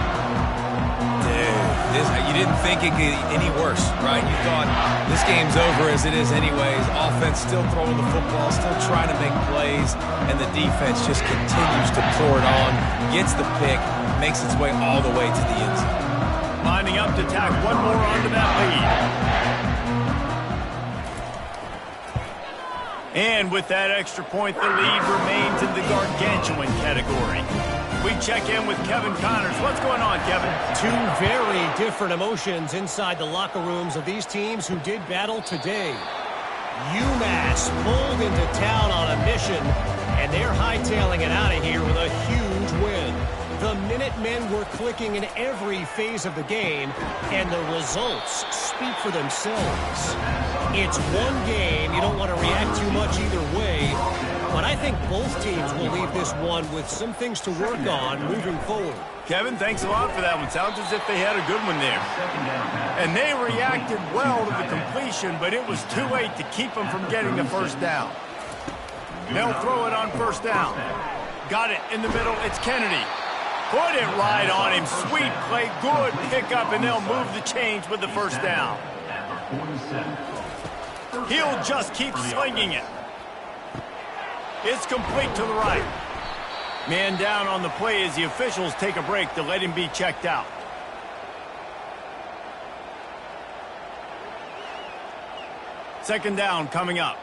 You didn't think it could get any worse, right? You thought this game's over as it is anyways. Offense still throwing the football, still trying to make plays, and the defense just continues to pour it on, gets the pick, makes its way all the way to the end zone. Lining up to tack one more onto that lead. And with that extra point, the lead remains in the gargantuan category. We check in with Kevin Connors. What's going on, Kevin? 2 very different emotions inside the locker rooms of these teams who did battle today. UMass pulled into town on a mission, and they're hightailing it out of here with a huge win. The Minutemen were clicking in every phase of the game, and the results speak for themselves. It's one game. You don't want to react too much either way, but I think both teams will leave this one with some things to work on moving forward. Kevin, thanks a lot for that one. Sounds as if they had a good one there. And they reacted well to the completion, but it was too late to keep them from getting the 1st down. They'll throw it on 1st down. Got it in the middle. It's Kennedy. Put it right on him. Sweet play. Good pickup, and they'll move the chains with the 1st down. He'll just keep slinging it. It's complete to the right. Man down on the play as the officials take a break to let him be checked out. Second down coming up.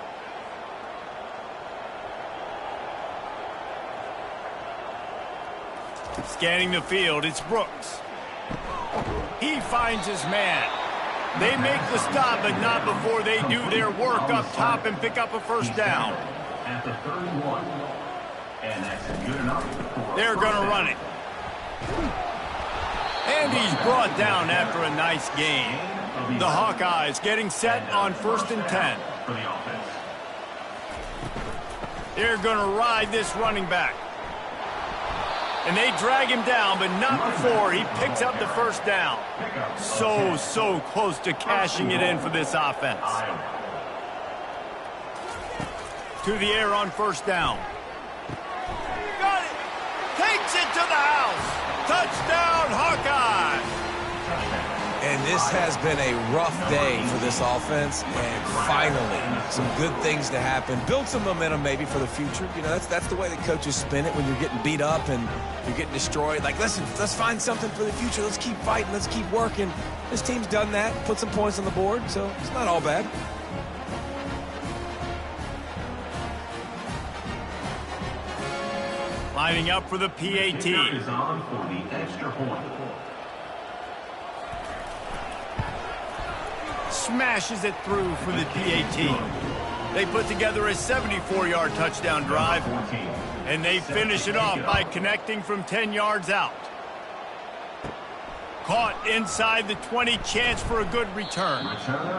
Scanning the field, it's Brooks. He finds his man. They make the stop, but not before they do their work up top and pick up a 1st down. At the 31. And that's good enough. They're going to run it. And he's brought down after a nice game. The Hawkeyes getting set on 1st and 10. For the offense. They're going to ride this running back. And they drag him down, but not before he picks up the 1st down. So close to cashing it in for this offense. To the air on 1st down. Got it. Takes it to the house. Touchdown, Hawkeye. And this has been a rough day for this offense, and finally some good things to happen. Build some momentum maybe for the future. You know, that's the way that coaches spin it when you're getting beat up and you're getting destroyed. Like, listen, let's find something for the future. Let's keep fighting. Let's keep working. This team's done that, put some points on the board, so it's not all bad. Lining up for the PAT. Is on for the extra point. smashes it through for the PAT. They put together a 74-yard touchdown drive, and they finish it off by connecting from 10 yards out. Caught inside the 20, chance for a good return.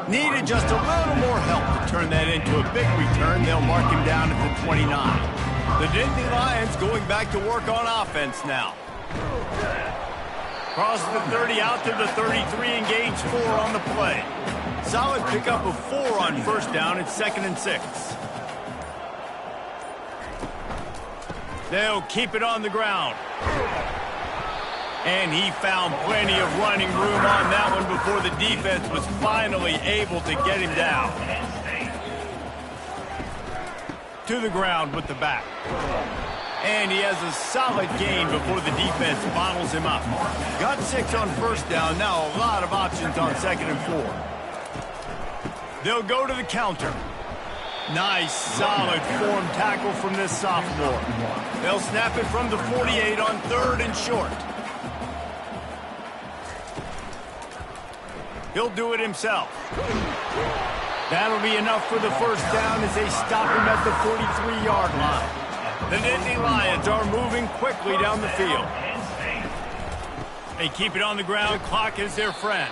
Needed just a little more help to turn that into a big return. They'll mark him down at the 29. The Nittany Lions going back to work on offense now. Cross the 30 out to the 33 and gains 4 on the play. Solid pickup of 4 on first down. It's 2nd and 6. They'll keep it on the ground. And he found plenty of running room on that one before the defense was finally able to get him down. To the ground with the back. And he has a solid gain before the defense bottles him up. Got 6 on first down. Now a lot of options on 2nd and 4. They'll go to the counter. Nice, solid form tackle from this sophomore. They'll snap it from the 48 on 3rd and short. He'll do it himself. That'll be enough for the first down as they stop him at the 43-yard line. The Nittany Lions are moving quickly down the field. They keep it on the ground. Clock is their friend.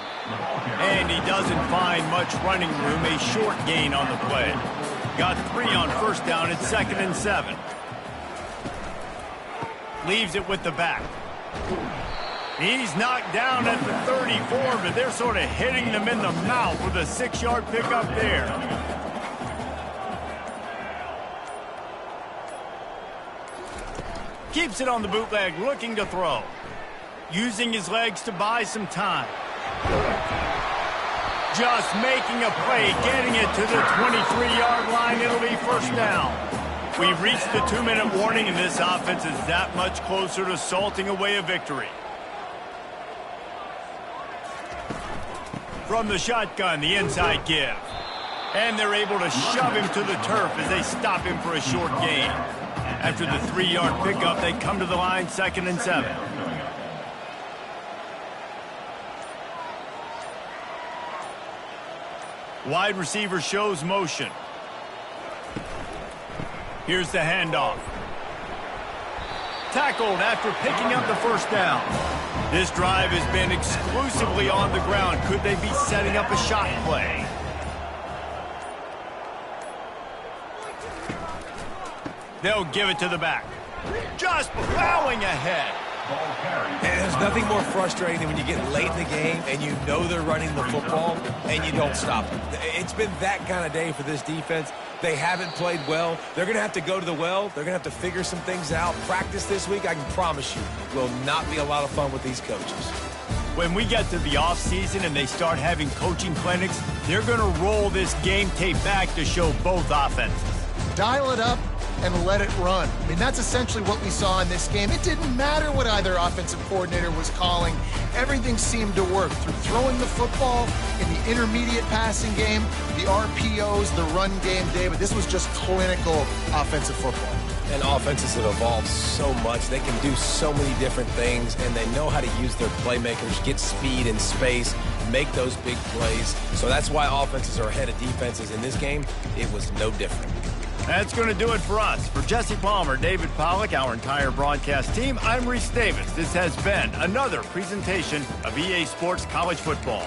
And he doesn't find much running room. A short gain on the play. Got 3 on first down at 2nd and 7. Leaves it with the back. He's knocked down at the 34, but they're sort of hitting them in the mouth with a 6-yard pickup there. Keeps it on the bootleg, looking to throw. Using his legs to buy some time. Just making a play, getting it to the 23-yard line. It'll be first down. We've reached the 2-minute warning, and this offense is that much closer to salting away a victory. From the shotgun, the inside give. And they're able to shove him to the turf as they stop him for a short gain. After the 3-yard pickup, they come to the line, 2nd and 7. Wide receiver shows motion. Here's the handoff. Tackled after picking up the first down. This drive has been exclusively on the ground. Could they be setting up a shot play? They'll give it to the back. Just plowing ahead. And there's nothing more frustrating than when you get late in the game and you know they're running the football and you don't stop them. It's been that kind of day for this defense. They haven't played well. They're going to have to go to the well. They're going to have to figure some things out. Practice this week, I can promise you, will not be a lot of fun with these coaches. When we get to the offseason and they start having coaching clinics, they're going to roll this game tape back to show both offenses. Dial it up and let it run. I mean, that's essentially what we saw in this game. It didn't matter what either offensive coordinator was calling. Everything seemed to work through throwing the football in the intermediate passing game, the RPOs, the run game, David. This was just clinical offensive football. And offenses have evolved so much. They can do so many different things, and they know how to use their playmakers, get speed and space, make those big plays. So that's why offenses are ahead of defenses. In this game, it was no different. That's going to do it for us. For Jesse Palmer, David Pollack, our entire broadcast team, I'm Reese Davis. This has been another presentation of EA Sports College Football.